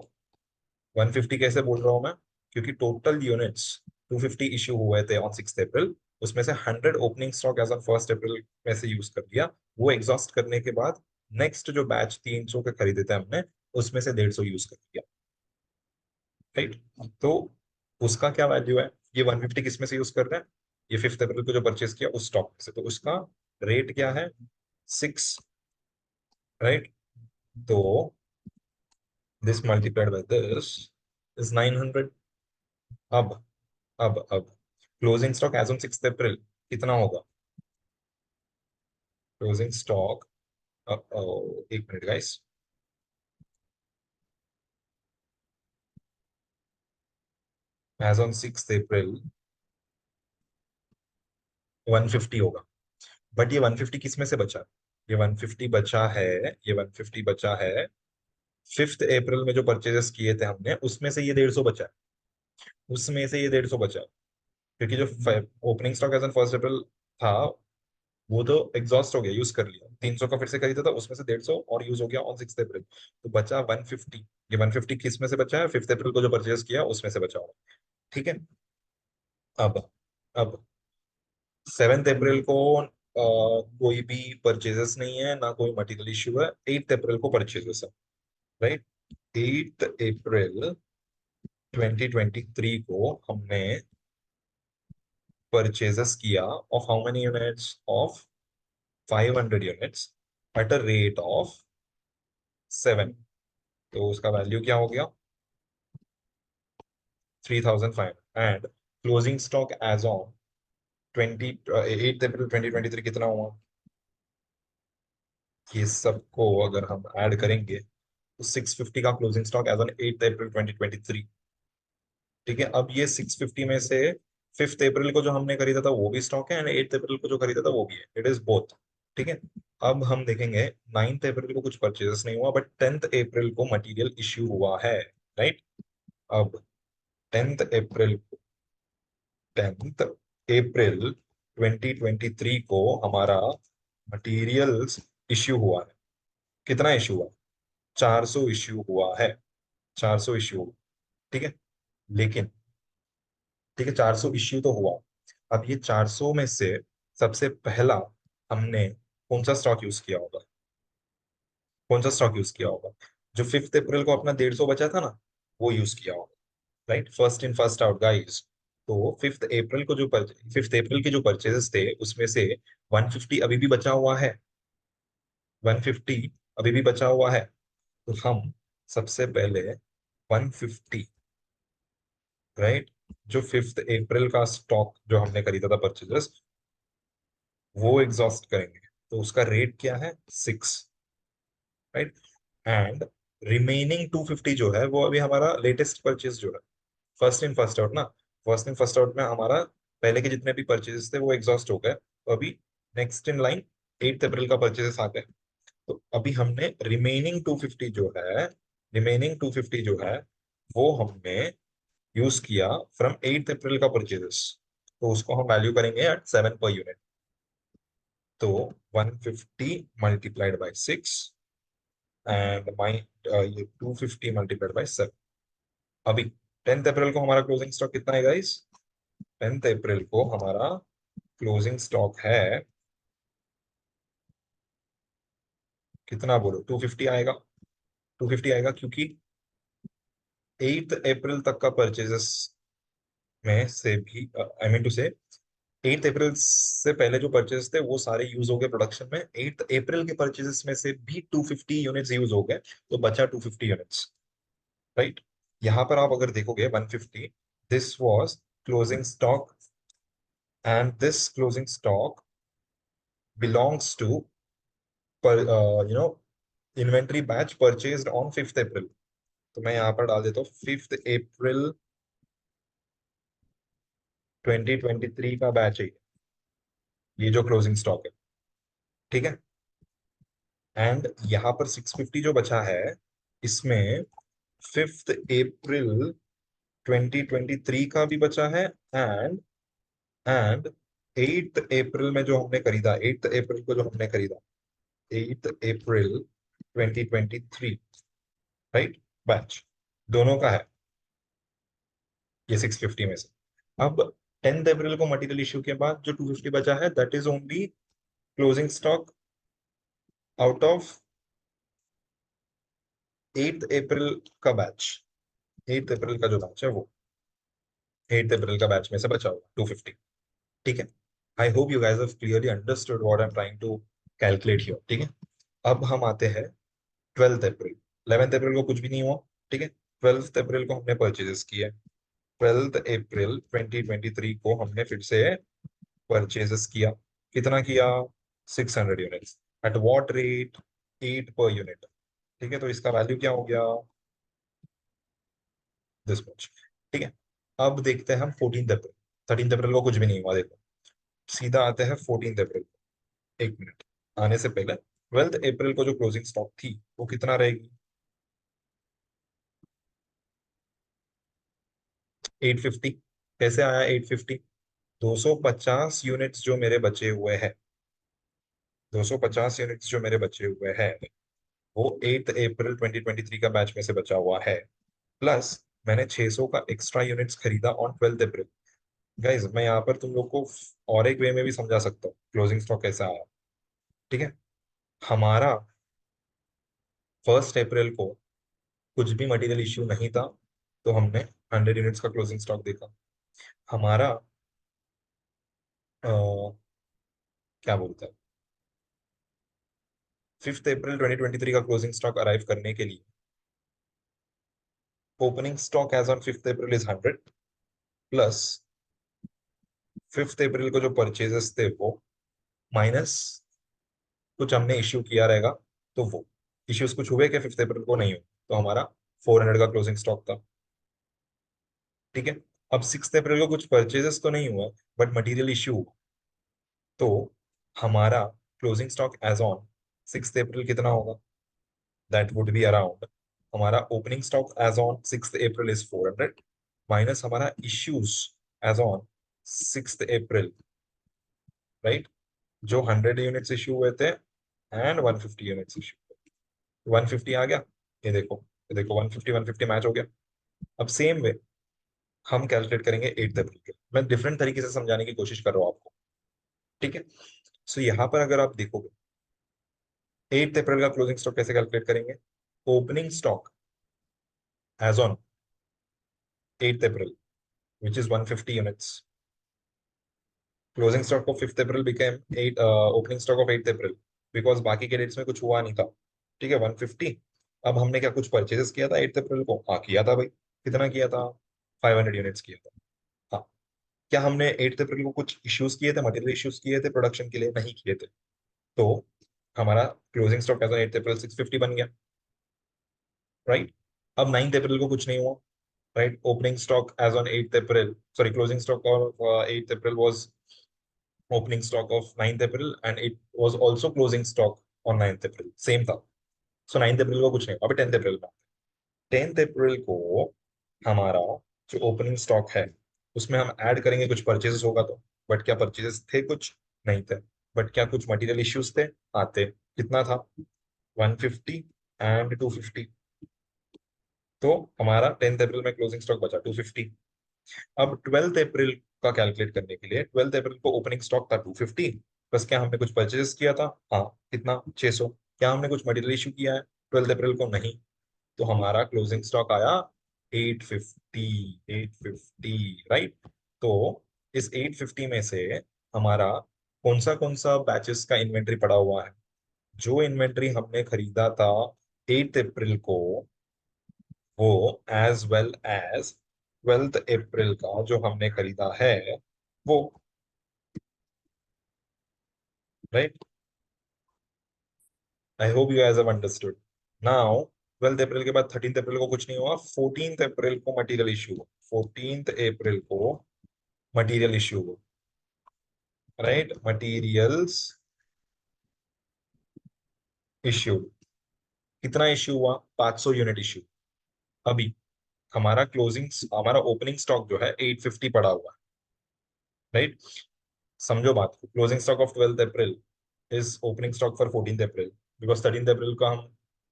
150 कैसे बोल रहा हूँ मैं? क्योंकि टोटल यूनिट्स 250 इश्यू हुए थे ऑन 6 अप्रैल, उसमें से 100 ओपनिंग स्टॉक एज ऑन 1 अप्रैल में से यूज कर लिया। वो एग्जॉस्ट करने के बाद नेक्स्ट जो बैच 300 के खरीदे थे हमने, उसमें से 150 यूज कर लिया, राइट? तो उसका क्या वैल्यू है? ये 150 किस में से यूज कर रहे हैं? ये 5 अप्रैल को जो परचेज किया उस स्टॉक से, तो उसका रेट क्या है? 6, राइट? तो this multiplied by this is 900। अब अब closing stock as on 6 April कितना होगा? क्लोजिंग स्टॉक, एक मिनट गाइस, एज ऑन 6 अप्रैल 150 होगा। बट ये 150 किस में से बचा? ये 150 बचा है, ये 150 बचा है 5 अप्रैल में जो परचेजेस किए थे हमने, उसमें से ये 150 बचा है। उसमें से ये 150 बचा है, क्योंकि जो ओपनिंग स्टॉक एज ऑन 1 अप्रैल था, वो तो एग्जॉस्ट हो गया, यूज कर लिया। 300 का फिर से खरीदा था, उसमें से 150 और यूज हो गया ऑन 6 अप्रैल, तो बचा 150। ये 150 किस में से बचा है? 5 अप्रैल को जो परचेज किया उसमें से बचा हुआ। ठीक है, अब अब 7 अप्रैल को कोई भी परचेजेस नहीं है, ना कोई मटेरियल इश्यू है। 8 अप्रैल को परचेजेस है, राइट? 8 अप्रैल 2023 को हमने परचेजेस किया of how many units? Of 500 units at a rate of 7। तो उसका वैल्यू क्या हो गया? 3500। And closing stock as on 8 April 2023 कितना हुआ? ये सबको अगर हम ऐड करेंगे तो 650 का closing stock as on 8 April 2023। ठीक है, अब ये 650 में से 5 अप्रैल को जो हमने खरीदा था वो भी स्टॉक है, एंड 8 अप्रैल को जो खरीदा था वो भी है। It is both. ठीक है, अब हम देखेंगे 9 अप्रैल को कुछ परचेजेस नहीं हुआ, बट 10 अप्रैल को मटेरियल इश्यू हुआ है, राइट? अब 10 अप्रैल 10 अप्रैल 2023 को हमारा मटेरियल्स इश्यू हुआ है। कितना इश्यू हुआ? 400 इश्यू हुआ है। 400 इश्यू, ठीक है, लेकिन ठीक है, 400 इश्यू तो हुआ। अब ये 400 में से सबसे पहला हमने कौन सा स्टॉक यूज किया होगा? कौन सा स्टॉक यूज किया होगा? जो 5 अप्रैल को अपना 150 बचा था ना, वो यूज किया होगा। Right, first in first out guys. तो 5 अप्रैल के जो परचेजेस थे उसमें से 150 अभी भी बचा हुआ है, 150 अभी भी बचा हुआ है। तो हम सबसे पहले 150, राइट, जो 5 अप्रैल का स्टॉक जो हमने खरीदा था परचेजेस, वो एग्जॉस्ट करेंगे। तो उसका रेट क्या है, 6, राइट। एंड रिमेनिंग 250 जो है वो अभी हमारा लेटेस्ट परचेज जो है, फर्स्ट इन फर्स्ट आउट ना। फर्स्ट इन फर्स्ट आउट में हमारा पहले के जितने भी परचेजेस थे वो एग्जॉस्ट हो गए, तो अभी नेक्स्ट इन लाइन 8 अप्रैल का परचेजेस आ गए। तो अभी हमने रिमेनिंग 250 जो है वो हमने यूज किया फ्रॉम 8 अप्रैल का परचेजेस। तो उसको हम वैल्यू करेंगे एट 7 पर यूनिट। तो 150 मल्टीप्लाइड बाय 6 एंड माई ये 250 मल्टीप्लाइड बाय 7। अभी 10 अप्रैल को हमारा क्लोजिंग स्टॉक कितना है गाइस? 10 अप्रैल को हमारा क्लोजिंग स्टॉक है कितना, बोलो? 250 आएगा, 250 आएगा, क्योंकि 8 अप्रैल तक का परचेजेस में से भी, आई मीन टू से 8 अप्रैल से पहले जो परचेज थे वो सारे यूज हो गए प्रोडक्शन में। 8 अप्रैल के परचेजेस में से भी 250 यूनिट्स यूज हो गए, तो बचा 250 यूनिट्स, राइट। यहाँ पर आप अगर देखोगे 150, this was closing stock and this closing stock belongs to, पर inventory batch purchased on 5 April. तो मैं यहाँ पर डाल देता हूँ 5 अप्रैल 2023 का बैच है ये जो क्लोजिंग स्टॉक है, ठीक है। एंड यहाँ पर 650 जो बचा है, इसमें 5 अप्रैल 2023 का भी बचा है, एंड 8 अप्रैल में जो हमने खरीदा, 8 अप्रैल को जो हमने खरीदा, 8 अप्रैल 2023, राइट, बैच दोनों का है ये 650 में से। अब 10 अप्रैल को मटेरियल इश्यू के बाद जो 250 बचा है, that is only closing stock out of 8 April का बैच। 8 अप्रैल का जो बैच है वो 8 अप्रैल का बैच में से बचा हुआ 250, ठीक है। I hope you guys have clearly understood what I am trying to calculate here, ठीक है। अब हम आते हैं 12 अप्रैल। 11 अप्रैल को कुछ भी नहीं हुआ, ठीक है। 12 अप्रैल को हमने परचेजेस किए। 12 अप्रैल 2023 को हमने फिर से परचेजेस किया। कितना किया? 600 units. At what rate? 8 per unit, ठीक है। तो इसका वैल्यू क्या हो गया? दिस मच, ठीक है। अब देखते हैं हम 14 अप्रैल। 13 अप्रैल को कुछ भी नहीं हुआ, देखो। सीधा आते हैं 14 अप्रैल। एक मिनट, आने से पहले 12 अप्रैल को जो क्लोजिंग स्टॉक थी वो कितना रहेगी? 850। कैसे आया 850? 250 यूनिट्स जो मेरे बचे हुए हैं, 250 यूनिट्स जो मेरे बचे हुए हैं, वो 8 अप्रैल 2023 का बैच में से बचा हुआ है। प्लस मैंने 600 का एक्स्ट्रा यूनिट्स खरीदा ऑन 12 अप्रैल। गाइज मैं यहाँ पर तुम लोग को और एक वे में भी समझा सकता हूँ क्लोजिंग स्टॉक कैसा आया, ठीक है। हमारा 1 अप्रैल को कुछ भी मटेरियल इश्यू नहीं था, तो हमने 100 यूनिट्स का क्लोजिंग स्टॉक देखा। हमारा अ, क्या बोलते हैं, 5 अप्रैल 2023 का क्लोजिंग स्टॉक अराइव करने के लिए opening stock as on 5 April is 100, plus 5 April को जो परचेजेस थे वो, माइनस कुछ हमने इश्यू किया रहेगा, तो वो इश्यूज कुछ हुए क्या 5 अप्रैल को? नहीं हुए, तो हमारा 400 का क्लोजिंग स्टॉक था, ठीक है। अब 6 अप्रैल को कुछ परचेजेस तो नहीं हुआ, बट मटेरियल इश्यू, तो हमारा closing stock as on 6 April कितना होगा? दैट वुड बी अराउंड, हमारा opening stock as on 6 April is 400, minus हमारा issues as on 6 April, right, जो 100 यूनिट्स इश्यू हुए थे एंड 150 यूनिट्स इश्यू। 150 आ गया, ये देखो 150 150 मैच हो गया। अब सेम वे हम कैलकुलेट करेंगे 8 अप्रैल के। मैं डिफरेंट तरीके से समझाने की कोशिश कर रहा हूँ आपको, ठीक है। सो यहाँ पर अगर आप देखोगे 8 अप्रैल का क्लोजिंग स्टॉक कैसे कैलकुलेट करेंगे? Opening stock as on 8th April, which is 150 units. Closing stock of 5th April became opening stock of 8th April because बाकी के डेट्स में कुछ हुआ नहीं था। ठीक है, 150। अब हमने क्या कुछ परचेजेस किया था 8th अप्रैल को? हाँ किया था भाई। कितना किया था? 500 यूनिट्स किया था। हाँ। क्या हमने 8th अप्रैल को कुछ इश्यूज किए थे, मटेरियल इश्यूज किए थे प्रोडक्शन के लिए? नहीं किए थे। तो हमारा closing stock as on 8th April 650 बन गया। राइट। अब 9th अप्रैल को कुछ नहीं हुआ। Right. Opening stock as on 8th April, sorry, closing stock of 8th April was opening stock of 9th April and it was also closing stock on 9th April, same था। सो 9th अप्रैल को कुछ नहीं हुआ। अभी 10th अप्रैल में, 10th April को हमारा जो ओपनिंग स्टॉक है उसमें हम ऐड करेंगे कुछ परचेजेस होगा तो। बट क्या परचेजेस थे? कुछ नहीं थे। बट क्या कुछ मटेरियल इश्यूज थे? आते। कितना था? 150 एंड 250। तो हमारा 10th अप्रैल में क्लोजिंग स्टॉक बचा 250। अब 12th अप्रैल का कैलकुलेट करने के लिए 12th अप्रैल को ओपनिंग स्टॉक था 250। बस क्या हमने कुछ परचेज किया था? हाँ। कितना? 600। क्या हमने कुछ मटेरियल इशू किया है 12th अप्रैल को? नहीं। तो हमारा क्लोजिंग स्टॉक आया 850। 850, राइट। तो इस 850 में से हमारा कौन सा बैचेस का इन्वेंट्री पड़ा हुआ है? जो इन्वेंट्री हमने खरीदा था 8th अप्रैल को, वो एज वेल एज 12th अप्रैल का जो हमने खरीदा है वो। Right. I hope you guys have understood now. 12th अप्रैल के बाद 13th अप्रैल को कुछ नहीं हुआ। 14th अप्रैल को मटेरियल इश्यू हुआ। 14th अप्रैल को मटेरियल इश्यू हुआ। राइट। Materials issue. कितना इश्यू हुआ? 500 यूनिट इश्यू। अभी हमारा ओपनिंग स्टॉक जो है 850 पड़ा हुआ है। राइट। समझो बात को। Closing stock of 12th April is opening stock for 14th April because 13th अप्रैल का हम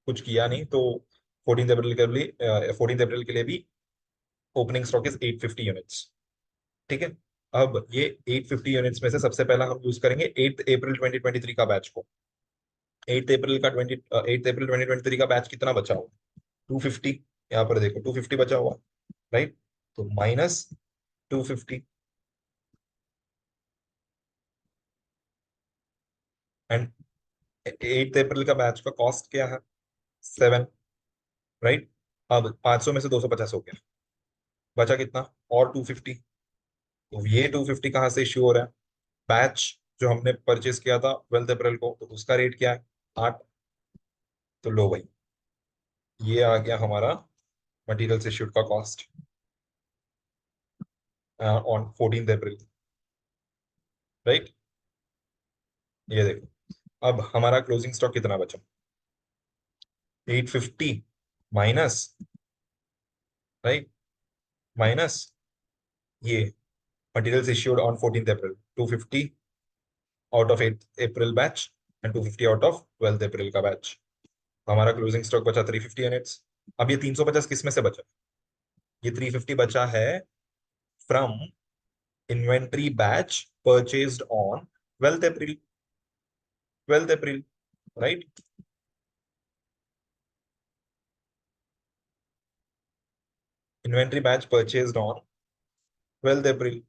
कुछ किया नहीं। तो 14th अप्रैल के लिए भी ओपनिंग स्टॉक इज 850 यूनिट्स। ठीक है। अब ये 850 यूनिट्स में से सबसे पहला हम यूज करेंगे 8th अप्रैल 2023 का बैच को। 8th अप्रैल 2023 का बैच कितना बचा हुआ? 250। यहाँ पर देखो 250 बचा हुआ। राइट। तो माइनस 250 एंड 8th अप्रैल का बैच का कॉस्ट क्या है? 7। राइट। अब 500 में से 250 हो गया। बचा कितना? और 250। तो ये 250 कहाँ से इश्यू हो रहा है? बैच जो हमने परचेज किया था 12th अप्रैल को, तो उसका रेट क्या है? 8। तो लो भाई, ये आ गया हमारा मटेरियल इश्यूड का cost on 14th April. Right. ये देखो। अब हमारा क्लोजिंग स्टॉक कितना बचा? 850 माइनस, राइट, माइनस ये materials issued on 14th April 250 out of 8th April batch and 250 out of 12th अप्रैल का बैच। हमारा क्लोजिंग स्टॉक बचा 350 यूनिट्स। अब ये 350 किस में से बचा? ये 350 बचा है from inventory batch purchased on 12th April. 12th April, right. Inventory batch purchased on 12th अप्रैल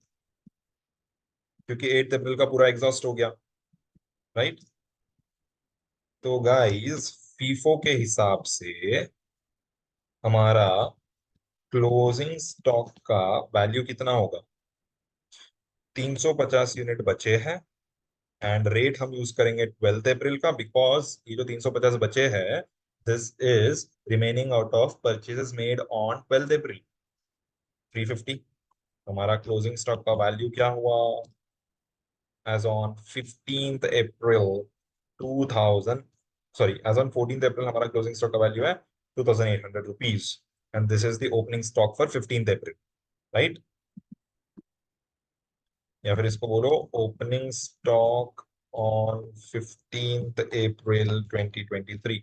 क्योंकि 8th अप्रैल का पूरा एग्जॉस्ट हो गया। राइट। तो गाइस, फीफो के हिसाब से हमारा क्लोजिंग स्टॉक का वैल्यू कितना होगा? 350 यूनिट बचे हैं एंड रेट हम यूज करेंगे 12th अप्रैल का बिकॉज ये जो 350 बचे हैं this is remaining out of purchases made on 12th April. 350। हमारा क्लोजिंग स्टॉक का वैल्यू क्या हुआ as on 15th April 2000, sorry, as on 14th April हमारा क्लोजिंग स्टॉक का वैल्यू है 2800 rupees and this is the opening stock for 15th April. Right. या फिर इसको बोलो opening stock on 15th April 2023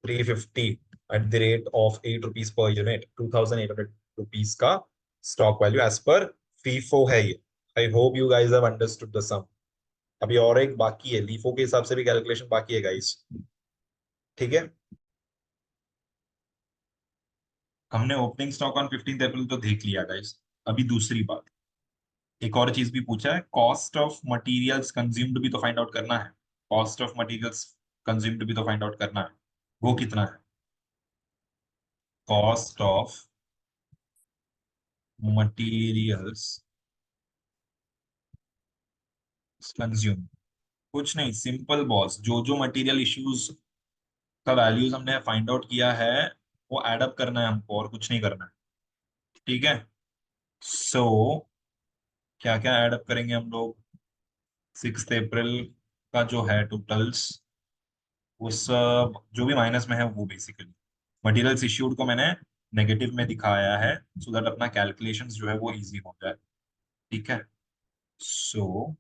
350 at the rate of 8 rupees per unit 2800 rupees का stock value as per FIFO है ये। I hope you guys have understood the sum. अभी और एक बाकी है, लीफो के हिसाब से भी कैलकुलेशन बाकी है गाइस। ठीक है। हमने ओपनिंग स्टॉक ऑन 15 अप्रैल तो देख लिया गाइस। अभी दूसरी बात, एक और चीज भी पूछा है, कॉस्ट ऑफ मटेरियल्स कंज्यूम्ड भी तो फाइंड आउट करना है। कॉस्ट ऑफ मटेरियल्स कंज्यूम्ड भी तो फाइंड आउट करना है, वो कितना है? कॉस्ट ऑफ मटेरियल्स कंज्यूम, कुछ नहीं, सिंपल बॉस, जो जो मटेरियल इश्यूज का वैल्यूज हमने फाइंड आउट किया है वो एड अप करना है हमको, और कुछ नहीं करना है। ठीक है। सो क्या क्या ऐड अप करेंगे हम लोग? 6 अप्रैल का जो है टोटल्स, वो सब जो भी माइनस में है वो बेसिकली मटेरियल्स इश्यूड को मैंने नेगेटिव में दिखाया है, सो दैट अपना कैलकुलेशंस जो है वो इजी हो जाए। ठीक है। सो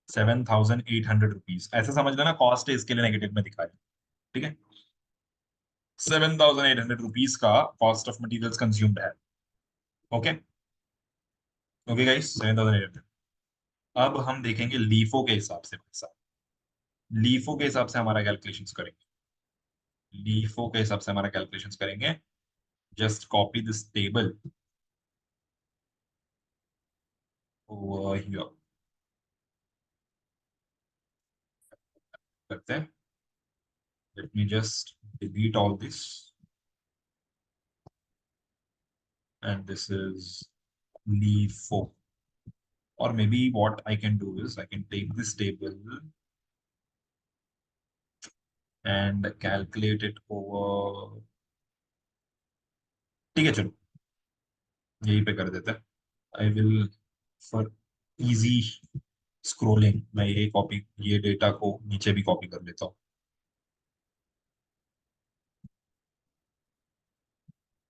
7,800 रुपीज ऐसा समझ लेना, कॉस्ट है इसके लिए नेगेटिव में दिखाया। ठीक है। 7,800 रुपीज का कॉस्ट ऑफ मटेरियल्स कंज्यूम्ड है। ओके। Okay guys, 7,800। अब हम देखेंगे लीफो के हिसाब से पैसा। लीफो के हिसाब से हमारा कैलकुलेशंस करेंगे। लीफो के हिसाब से हमारा कैलकुलेशंस करेंगे। Just copy this table over here. करते हैं। Late me just delete all this, and this is LIFO. or maybe what I can do is I can take this table and calculate it over। ठीक है, चलो यही पे कर देते हैं। I will, for easy scrolling, मैं ये डेटा को नीचे भी कॉपी कर लेता हूँ।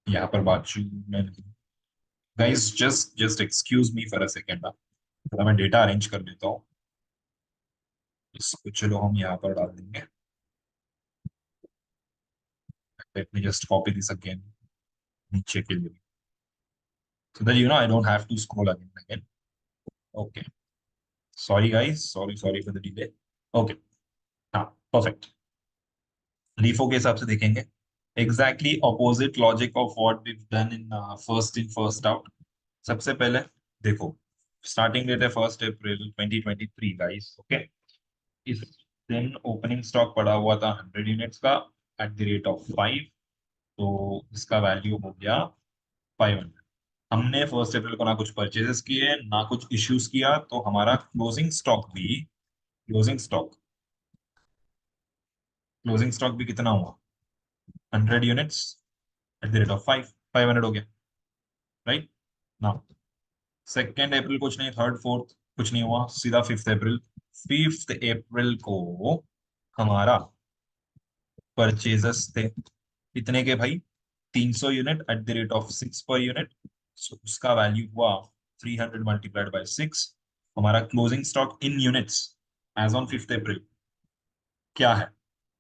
यहाँ पर बात मैं guys, just just excuse me for a second, थोड़ा मैं डेटा अरेंज कर लेता हूँ। इसको चलो हम यहाँ पर डाल देंगे। Late me just copy this again नीचे के लिए, so that I don't have to scroll again and again. Okay, sorry guys, sorry for the delay. Okay, हाँ, परफेक्ट। लीफो के हिसाब से देखेंगे, exactly opposite logic of what we done in first in first out. सबसे पहले देखो, starting date है 1 April 2023 guys. Okay. इस दिन ओपनिंग स्टॉक पड़ा हुआ था 100 यूनिट्स का एट द रेट ऑफ 5, तो इसका वैल्यू हो गया 500। हमने 1 अप्रैल को ना कुछ परचेजेस किए ना कुछ इश्यूज किया, तो हमारा क्लोजिंग स्टॉक भी कितना हुआ? 100 units at the rate of 500 हो गया, राइट ना। 2 अप्रैल कुछ नहीं, थर्ड फोर्थ कुछ नहीं हुआ, सीधा 5 अप्रैल। 5 अप्रैल को हमारा परचेजेस थे कितने के भाई? 300 unit eight the rate of 6 per unit, सो उसका वैल्यू हुआ 300 मल्टीप्लाइड बाय 6। हमारा closing stock in units as on 5 April क्या है?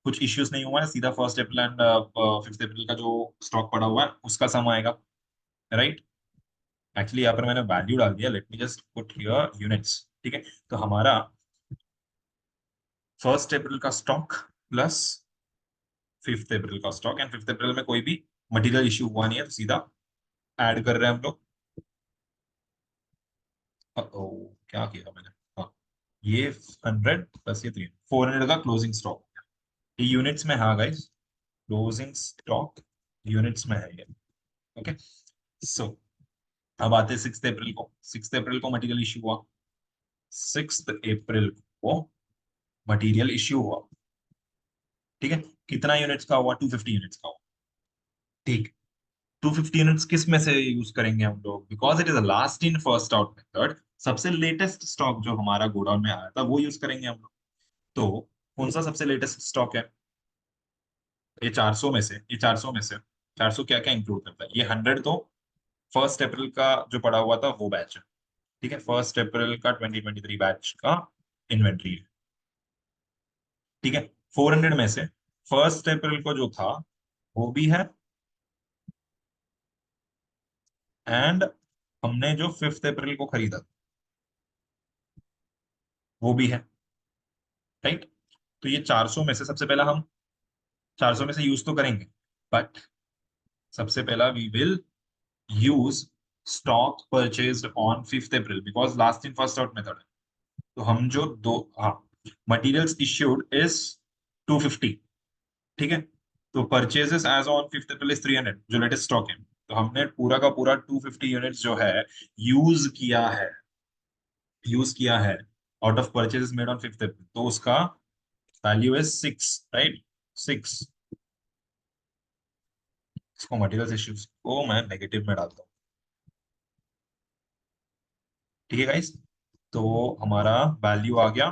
कुछ इश्यूज नहीं हुआ है, सीधा 1 अप्रैल एंड 5 अप्रैल का जो स्टॉक पड़ा हुआ है उसका सम आएगा, राइट। एक्चुअली यहाँ पर मैंने वैल्यू डाल दिया, late me just put here units. ठीक है। तो हमारा 1 अप्रैल का स्टॉक प्लस 5 अप्रैल का स्टॉक, एंड 5 अप्रैल में कोई भी मटेरियल इश्यू हुआ नहीं है, तो सीधा ऐड कर रहे हैं हम लोग। ओ, क्या किया मैंने? हाँ, ये 100 प्लस ये 3, 400 का क्लोजिंग स्टॉक। ये यूनिट्स में, हाँ गाइस, क्लोजिंग स्टॉक यूनिट्स में है ये। ओके। सो अब आते हैं 6 अप्रैल को। 6 अप्रैल को मटेरियल इश्यू हुआ। 6 अप्रैल को मटेरियल इश्यू हुआ। ठीक है। कितना यूनिट्स का हुआ? 250 यूनिट्स का हुआ। ठीक। 250 यूनिट्स किस में से यूज करेंगे हम लोग? Because it is a last in first out method, सबसे लेटेस्ट स्टॉक जो हमारा गोडाउन में आया था वो यूज करेंगे हम लोग। तो कौन सा सबसे लेटेस्ट स्टॉक है? ये 400 में से 400 क्या क्या इंक्लूड करता है? ये 100 तो 1 अप्रैल का जो पड़ा हुआ था वो बैच है। ठीक है, 1 अप्रैल का 2023 बैच का इन्वेंट्री है। ठीक है। 400 में से 1 अप्रैल को जो था वो भी है, एंड हमने जो 5 अप्रैल को खरीदा वो भी है, राइट। तो ये 400 में से सबसे पहला हम 400 में से यूज तो करेंगे, बट सबसे पहला we will use stock purchased on 5th April because last in first out method है। तो हम जो दो, हाँ, मटीरियल्स इश्यूड इज 250, ठीक है। तो purchases as on 5th April is 300 जो लेटेस्ट स्टॉक है। तो हमने पूरा का पूरा 250 यूनिट्स जो है यूज किया है, out of purchases made on 5th अप्रैल। तो उसका वैल्यू इज 6, राइट, 6। इसको मटेरियल इश्यूज को मैं नेगेटिव में डालता हूँ, ठीक है गाइस। तो हमारा वैल्यू आ गया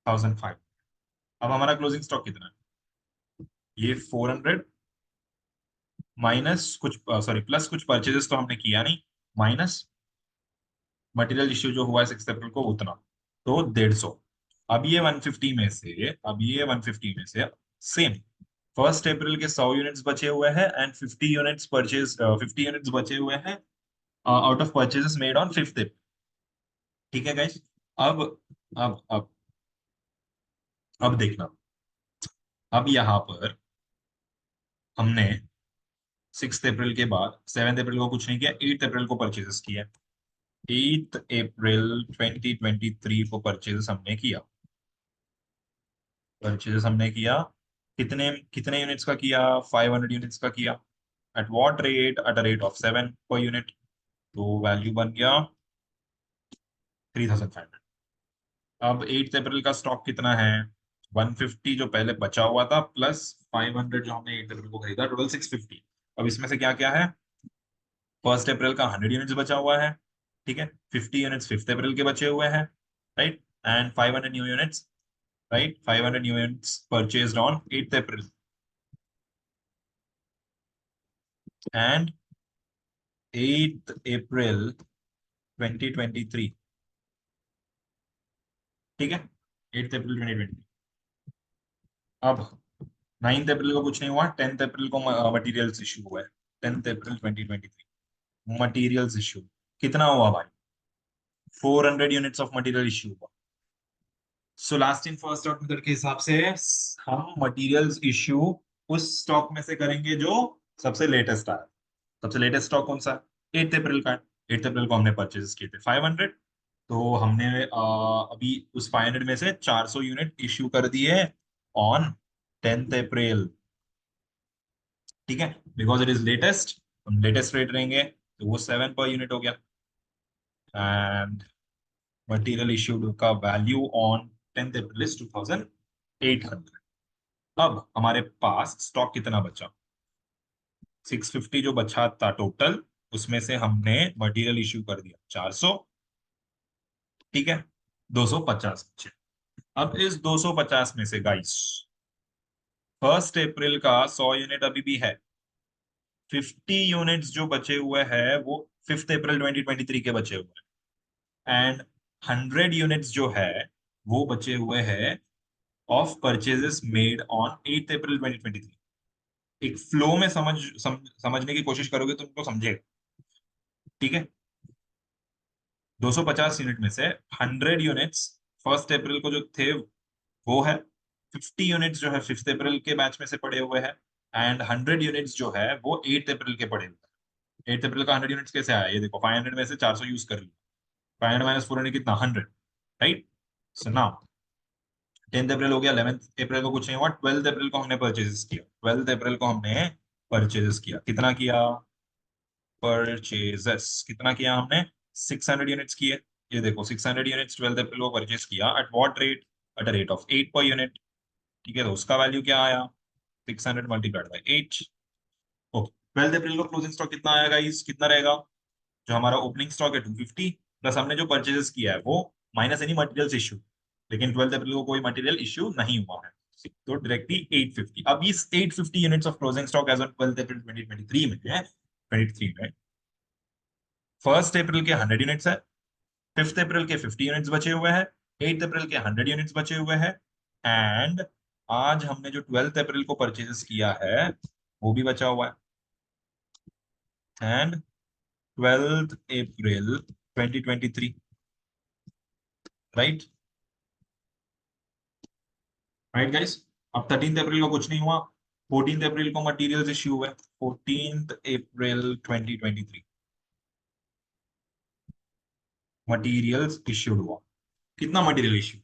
1005। अब हमारा क्लोजिंग स्टॉक कितना है? ये 400 माइनस कुछ, सॉरी, प्लस कुछ परचेजेस तो हमने किया नहीं, माइनस मटेरियल इश्यू जो हुआ है 6 अप्रैल को उतना, तो 150। अब ये 150 में से, सेम फर्स्ट अप्रैल के 100 यूनिट्स बचे हुए हैं एंड 50 यूनिट्स बचे हुए हैं out of purchases made on 5th अप्रैल, ठीक है गाइस। अब अब अब अब देखना, अब यहाँ पर हमने 6th अप्रैल के बाद 7th अप्रैल को कुछ नहीं किया, 8th अप्रैल को परचेजेस किया। 8th अप्रैल 2023 को परचेजेस हमने किया। कितने कितने यूनिट्स का किया? 500 यूनिट्स का किया। At what rate? Eight a rate of 7 per unit. तो वैल्यू बन गया 3500। अब 8th अप्रैल का स्टॉक कितना है? 150 जो पहले बचा हुआ था प्लस 500 जो हमने 8th अप्रैल को खरीदा, टोटल 650। अब इसमें से क्या क्या है? फर्स्ट अप्रैल का 100 यूनिट्स बचा हुआ है, ठीक है। 50 यूनिट्स 5th अप्रैल के बचे हुए हैं, right, and 500 new units, right, 500 new units purchased on 8th April and 8th अप्रैल 2023, ठीक है, 8th अप्रैल 2023। अब 9th अप्रैल को कुछ नहीं हुआ, 10th अप्रैल को मटेरियल्स इशू हुआ है। 10th अप्रैल 2023 मटेरियल्स इशू कितना हुआ भाई? 400 यूनिट्स ऑफ मटेरियल इशू हुआ। So last in first out method के हिसाब से हम मटेरियल्स इशू उस स्टॉक में से करेंगे जो सबसे लेटेस्ट आया। सबसे लेटेस्ट स्टॉक कौन सा है? 8th अप्रैल का। 8th अप्रैल को हमने परचेज किए थे 500। तो हमने अभी उस 500 में से 400 यूनिट इश्यू कर दिए ऑन 10th अप्रैल, ठीक है, बिकॉज इट इज लेटेस्ट, हम लेटेस्ट रेट रहेंगे तो वो 7 पर यूनिट हो गया। एंड मटेरियल इश्यूड का value on 10th April is 2800। अब हमारे पास स्टॉक कितना बचा? 650 जो बचा था टोटल, उसमें से हमने मटेरियल इश्यू कर दिया 400, ठीक है, 250 बचे। अब इस 250 में से गाइस फर्स्ट अप्रैल का 100 यूनिट अभी भी है। 50 यूनिट्स जो बचे हुए हैं वो 5th अप्रैल 2023 के बचे हुए हैं एंड 100 यूनिट्स जो है वो बचे हुए हैं of purchases made on 8th अप्रैल 2023। एक फ्लो में समझने की कोशिश करोगे तो तुमको समझेगा, ठीक है। 250 यूनिट में से 100 यूनिट्स फर्स्ट अप्रैल को जो थे वो है, 50 यूनिट्स जो है 5th अप्रैल के बैच में से पड़े हुए हैं एंड 100 यूनिट्स जो है वो 8th अप्रैल के पड़े हुए हैं। 8th अप्रैल का 100 यूनिट्स कैसे आया? ये देखो, 500 में से 400 यूज कर लिया, 500 माइनस 400 कितना? 100, राइट। सो नाउ 10th अप्रैल हो गया, 11th अप्रैल को कुछ नहीं हुआ, 12th अप्रैल को हमने परचेजेस किया। 12th अप्रैल को हमने परचेजेस किया, कितना किया? परचेजेस कितना किया हमने? 600 यूनिट्स किए। ये देखो 600 यूनिट्स 12th अप्रैल को परचेज किया at what rate? Eight a rate of 8 per unit, ठीक है। तो उसका वैल्यू क्या आया? 600 मल्टीप्लाइड बाई 8। ओके, 12th अप्रैल को क्लोजिंग स्टॉक कितना आया गाइस? कितना रहेगा? जो हमारा ओपनिंग स्टॉक है 250 प्लस हमने जो परचेजेस किया है वो माइनस एनी मटेरियल्स इशू, लेकिन 12th अप्रैल को कोई मटेरियल इशू नहीं हुआ है, तो डायरेक्टली 850। अब इस 850 units of closing stock as on 12th April 2023 में है, 23 में फर्स्ट अप्रैल के 100 यूनिट्स है, 5th अप्रैल के 50 यूनिट्स बचे हुए हैं, 8th अप्रैल के 100 यूनिट्स बचे हुए हैं एंड आज हमने जो 12th अप्रैल को परचेजेस किया है वो भी बचा हुआ है and 12th April 2023, right, right guys. अब 13th अप्रैल को कुछ नहीं हुआ, 14 अप्रैल को मटेरियल्स इश्यू हुए, 14 अप्रैल 2023 मटेरियल्स इश्यूड हुआ। कितना material issue?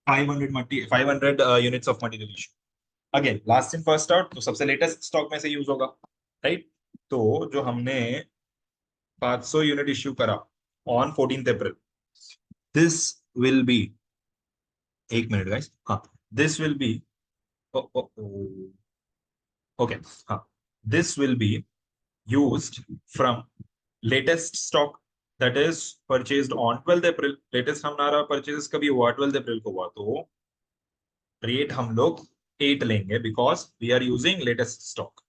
500 units of material issue. Again last in first out, तो सबसे लेटेस्ट स्टॉक में से यूज होगा, राइट? तो जो हमने 500 यूनिट इश्यू करा on 14 April, this will be, एक मिनट गाइस, हाँ, दिस विल बी, ओके, हाँ, this will be used from latest stock that is purchased on 12th April। Latest हमारा परचेज कभी हुआ? 12th अप्रैल को हुआ, तो रेट हम लोग 8 लेंगे because we are using latest stock.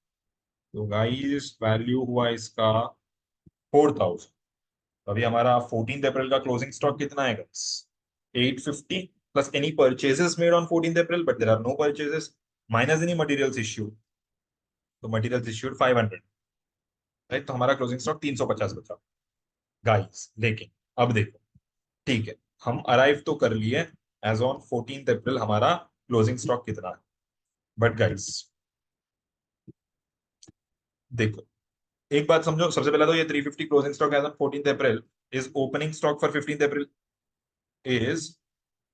तो गाइस वैल्यू हुआ इसका 4000। अभी हमारा 14th अप्रैल का क्लोजिंग स्टॉक कितना है guys? 850 plus any purchases made on 14th April, but there are no purchases, minus any materials issued, तो मटेरियल्स इश्यूड 500, राइट? तो हमारा क्लोजिंग स्टॉक 350 बचा गाइस। लेकिन अब देखो, ठीक है, हम अराइव तो कर लिए एज ऑन 14th अप्रैल हमारा क्लोजिंग स्टॉक कितना है, बट गाइस देखो, एक बात समझो, सबसे पहले तो ये 350 closing stock as on 14th April is opening stock for 15th April, is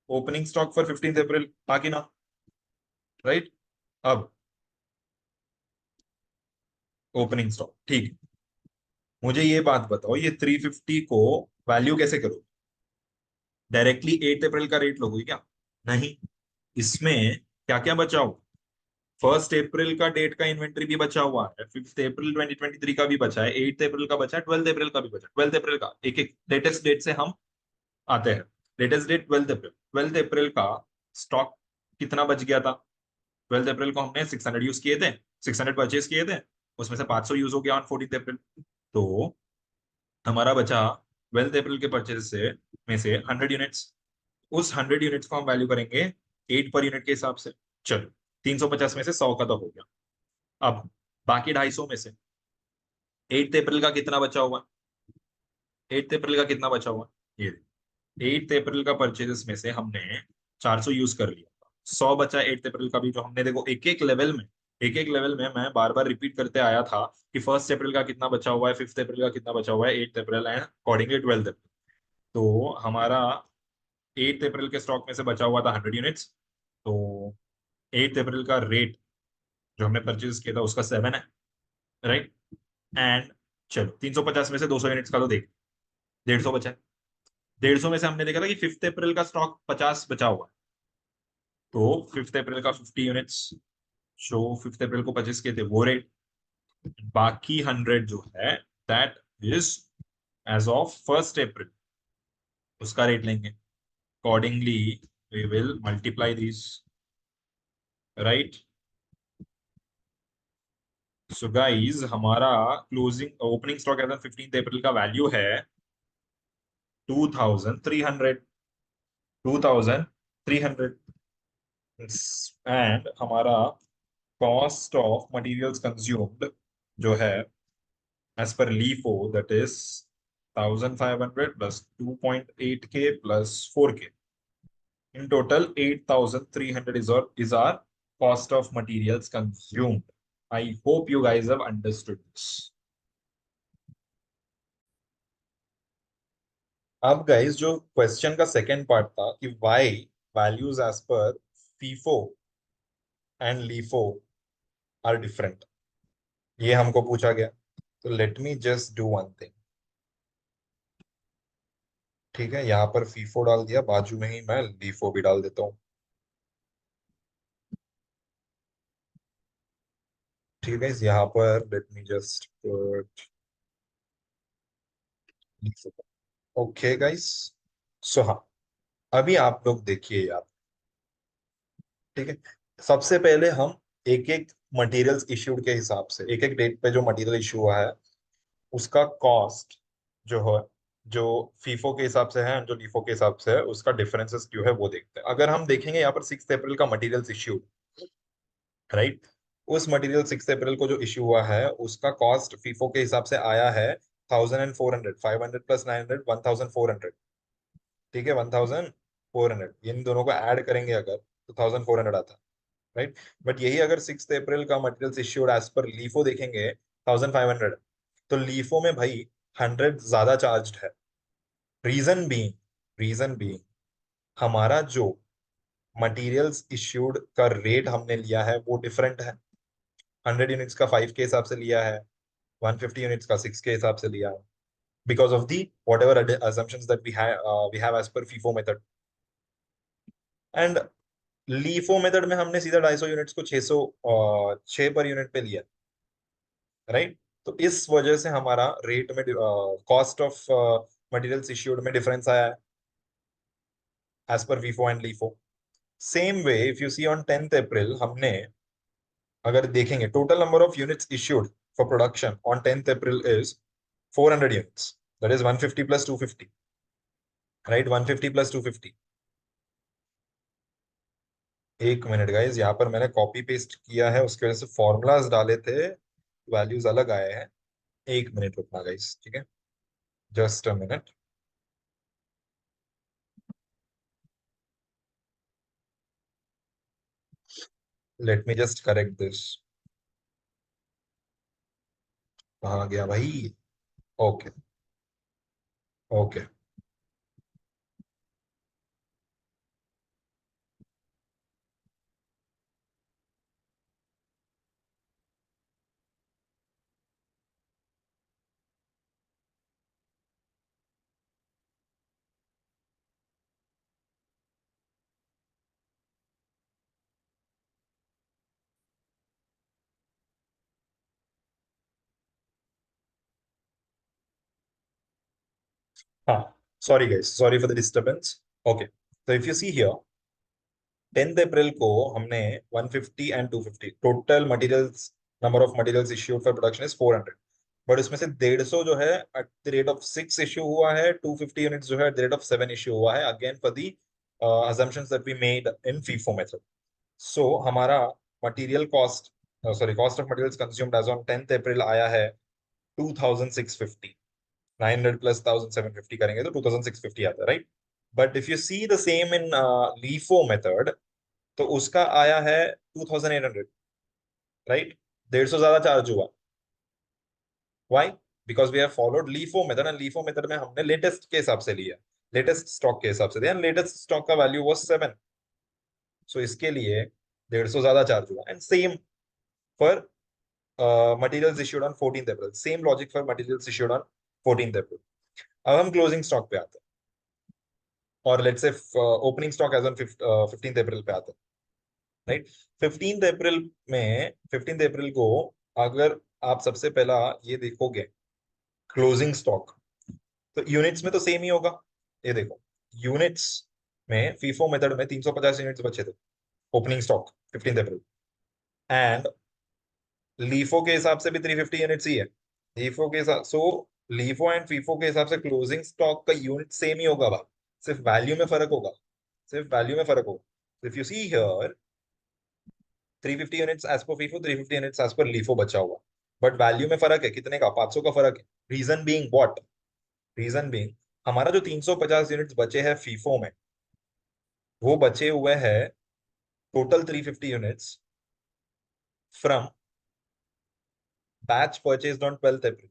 opening stock for 15th April, बाकी ना, राइट? अब ओपनिंग स्टॉक, ठीक है, मुझे ये बात बताओ, ये 350 को वैल्यू कैसे करो? डायरेक्टली 8 अप्रैल का रेट लोगे क्या? नहीं, इसमें क्या क्या बचा हुआ? 1 अप्रैल का डेट का इन्वेंट्री भी बचा हुआ है, 5 अप्रैल 2023 का भी बचा है, 8 अप्रैल का बचा है, 12th अप्रैल का भी बचा है। 12th अप्रैल का एक एक लेटेस्ट डेट से हम आते हैं। लेटेस्ट डेट 12th अप्रैल, 12th अप्रैल का स्टॉक कितना बच गया था? 12th अप्रैल को हमने 600 यूज किए थे, 600 परचेज किए थे, उसमें से 500 यूज हो गया ऑन 14th अप्रैल, तो हमारा बचा 12th अप्रैल के परचेज से में से 100 यूनिट्स। उस 100 यूनिट्स को हम वैल्यू करेंगे 8 पर यूनिट के हिसाब से। चलो, 350 में से 100 का तो हो गया। अब बाकी 250 में से 8 अप्रैल का कितना बचा हुआ? 8 अप्रैल का कितना बचा हुआ? ये 8 अप्रैल का परचेजेस में से हमने 400 यूज कर लिया, 100 बचा 8 अप्रैल का भी, जो हमने देखो एक एक लेवल में मैं बार बार रिपीट करते आया था कि 1 अप्रैल का कितना बचा हुआ है, 5 अप्रैल का कितना बचा हुआ है, 8 अप्रैल एंड अकॉर्डिंगली 12th अप्रैल। तो हमारा 8 अप्रैल के स्टॉक में से बचा हुआ था 100 यूनिट्स, तो 8 अप्रैल का रेट जो हमने परचेज किया था उसका 7 है, राइट? एंड चलो, 350 में से 200 यूनिट्स का तो देख, 150 बचा है। 150 में से हमने देखा था कि 5th अप्रैल का स्टॉक 50 बचा हुआ है, तो 5th अप्रैल का 50 यूनिट्स, जो 5th अप्रैल को परचेज किए थे वो रेट, बाकी 100 जो है that is as of 1 April, उसका रेट लेंगे। Accordingly we will multiply this, right? So guys हमारा closing opening stock as on 15th April का वैल्यू है 2300, 2300, एंड हमारा कॉस्ट ऑफ मटेरियल्स कंज्यूम्ड जो है as per LIFO that is 1500 plus 2.8K plus 4K, in total 8300 is our cost of materials consumed. I hope you guys have understood this. अब guys जो question का second part था कि why values as per FIFO and LIFO are different, ये हमको पूछा गया। तो let me just do one thing, ठीक है, यहाँ पर फीफो डाल दिया, बाजू में ही मैं लीफो भी डाल देता हूँ। ठीक है, यहाँ पर let me just put LIFO. Okay guys, so हाँ, अभी आप लोग देखिए यार, ठीक है, सबसे पहले हम एक एक मटेरियल्स इश्यूड के हिसाब से, एक एक डेट पे जो मटेरियल इशू हुआ है उसका कॉस्ट जो है, जो फीफो के हिसाब से है जो लीफो के हिसाब से है, उसका डिफरेंसेस जो है वो देखते हैं। अगर हम देखेंगे यहाँ पर 6 अप्रैल का मटेरियल्स इश्यूड, राइट, उस मटेरियल 6 अप्रैल को जो इश्यू हुआ है उसका कॉस्ट फीफो के हिसाब से आया है 1400, 500 प्लस 900, 1400, ठीक है, 1400, इन दोनों को ऐड करेंगे अगर तो 1400 आता है। राइट। बट यही अगर 6 अप्रैल का materials issued as per LIFO देखेंगे 1500, तो लीफो में भाई 100 ज्यादा चार्ज है। रीजन बीइंग हमारा जो मटेरियल्स इश्यूड का रेट हमने लिया है वो डिफरेंट है। 100 यूनिट्स का 5 के हिसाब से लिया है, 150 यूनिट्स का 6 के हिसाब से लिया है, because of the what ever assumptions that we have as per FIFO method. And LIFO method में हमने सीधा 250 यूनिट्स को 6 पर यूनिट पे लिया, राइट। तो इस वजह से हमारा रेट में कॉस्ट ऑफ मटेरियल्स इश्यूड में डिफरेंस आया है as per FIFO and LIFO. Same way if you see on 10th April हमने अगर देखेंगे total number of units issued for production on 10th April is 400 units, that is 150 plus 250, right, 150 plus 250। एक minute guys, यहाँ पर मैंने copy paste किया है, उसकी वजह से फॉर्मूलाज डाले थे, वैल्यूज अलग आए हैं। एक मिनट रुकना गाइज, ठीक है, just a minute. Let me just correct this. कहाँ गया भाई? Okay, okay. हाँ, sorry guys, sorry for the disturbance. Okay, तो if you see here 10th April को हमने 150 and 250 total materials, number of materials issued for production is 400, but उसमें से 150 जो है at the rate of 6 issue हुआ है, 250 यूनिट्स जो है at the rate of 7 issue हुआ है, again for the assumptions that we made in FIFO method. So हमारा material cost, sorry, cost of materials consumed as on 10th April आया है 2650। 900 plus 1750 करेंगे तो 2650 आता है, right. But if you see the same in LIFO method, तो उसका आया है 2800, राइट। 150 ज्यादा चार्ज हुआ। Why? Because we have followed LIFO method, and LIFO method में हमने लेटेस्ट के हिसाब से लिया, लेटेस्ट स्टॉक के हिसाब से दिया, लेटेस्ट स्टॉक का वैल्यू वाज 7। सो इसके लिए 150 ज्यादा चार्ज हुआ। And same for materials issued on 14th April, same logic for materials issued on 14th अप्रैल। अब हम क्लोजिंग स्टॉक पे आते हैं, और let's say opening stock as on 15th April पे आते हैं, राइट। 15th अप्रैल में, 15th अप्रैल को अगर आप सबसे पहला ये देखोगे क्लोजिंग स्टॉक, तो यूनिट्स में तो सेम ही होगा। ये देखो, यूनिट्स में फीफो मेथड में 350 यूनिट्स बचे थे opening stock 15th April, and LIFO के हिसाब से भी 350 यूनिट्स ही है। लीफो के हिसाब, सो लीफो एंड फीफो के हिसाब से क्लोजिंग स्टॉक का यूनिट सेम ही होगा भाई, सिर्फ वैल्यू में फर्क होगा, सिर्फ वैल्यू में फर्क होगा। If you see here 350 units as per FIFO, 350 units as per LIFO बचा हुआ, बट वैल्यू में फर्क है, कितने का? 500 का फर्क है। Reason being what? Reason being हमारा जो 350 यूनिट्स बचे हैं फीफो में, वो बचे हुए हैं total 350 units from batch purchased on 12th April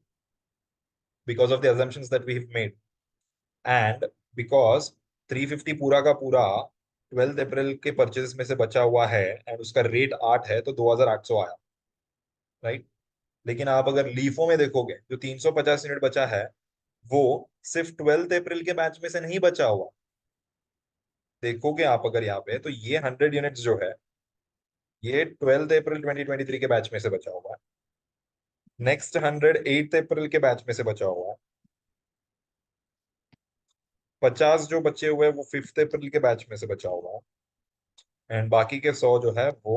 because of the assumptions that we have made, and because 350 पूरा का पूरा 12th अप्रैल के परचेज में से बचा हुआ है, एंड उसका रेट 8 है, तो 2800 आया, राइट। लेकिन आप अगर लीफो में देखोगे, जो 350 यूनिट बचा है वो सिर्फ 12th अप्रैल के बैच में से नहीं बचा हुआ। देखोगे आप अगर यहाँ पे, तो ये 100 यूनिट्स जो है, ये 12th अप्रैल 2023 के बैच में से बचा हुआ है। नेक्स्ट 100 8th अप्रैल के बैच में से बचा हुआ है। 50 जो बचे हुए हैं वो 5th अप्रैल के बैच में से बचा हुआ है, एंड बाकी के 100 जो है वो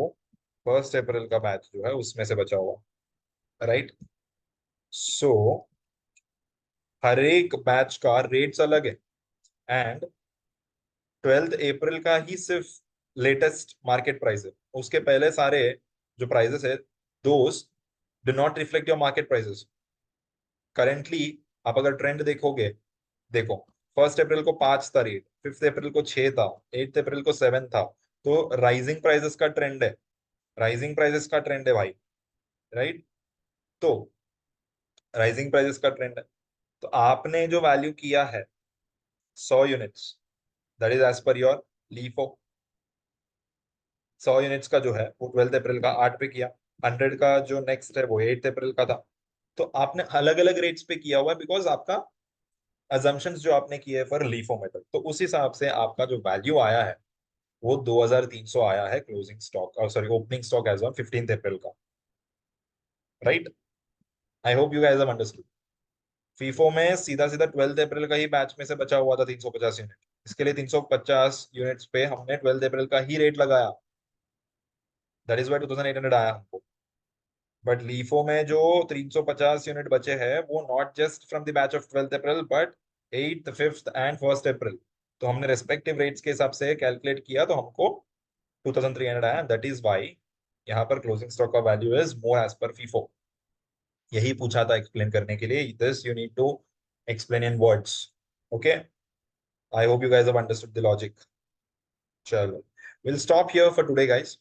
1st अप्रैल का बैच जो है उसमें से बचा हुआ है, राइट। सो हर एक बैच का रेट्स अलग है, एंड 12th अप्रैल का ही सिर्फ लेटेस्ट मार्केट प्राइस है, उसके पहले सारे जो प्राइसेस है those do not reflect your market prices. Currently आप अगर ट्रेंड देखोगे, देखो 1st अप्रैल को 5 था रेट, 5th अप्रैल को 6 था, 8th अप्रैल को 7 था, तो राइजिंग प्राइसेस का ट्रेंड है। राइजिंग प्राइसेस का ट्रेंड है भाई, राइट? तो राइजिंग प्राइसेस का ट्रेंड है, तो आपने जो वैल्यू किया है 100 units, that is as per your LIFO. 100 units का जो है वो 12 अप्रैल का 8 पे किया, 100 का जो नेक्स्ट है वो 8 अप्रैल का था। तो आपने अलग अलग रेट्स पे किया हुआ है बिकॉज आपका अजम्पशंस जो आपने किए फॉर लीफो मेथड, तो उस हिसाब से आपका जो वैल्यू आया है वो 2300 आया है क्लोजिंग स्टॉक, और sorry opening stock as on 15 April का, right? I hope you guys have understood. FIFO में सीधा सीधा 12 अप्रैल का ही बैच में से बचा हुआ था 350 यूनिट, इसके लिए 350 यूनिट्स पे हमने 12 अप्रैल का ही रेट लगाया, दैट इज वाई 2800 आया हमको। बट लीफो में जो 350 यूनिट बचे हैं वो not just from the batch of 12 April but 8th, 5th and 1st अप्रैल, तो हमने रेस्पेक्टिव रेट्स के हिसाब से कैलकुलेट किया तो हमको 2300 आया, दैट इज वाई यहाँ पर क्लोजिंग स्टॉक का value is more as per FIFO. यही पूछा था एक्सप्लेन करने के लिए, this you need to explain in words, okay? I hope you guys have understood the logic. चलो, we'll stop here for today guys,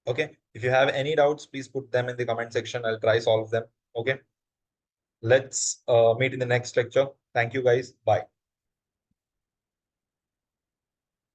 okay? If you have any doubts please put them in the comment section, I'll try solve them, okay? Let's meet in the next lecture. Thank you guys, bye.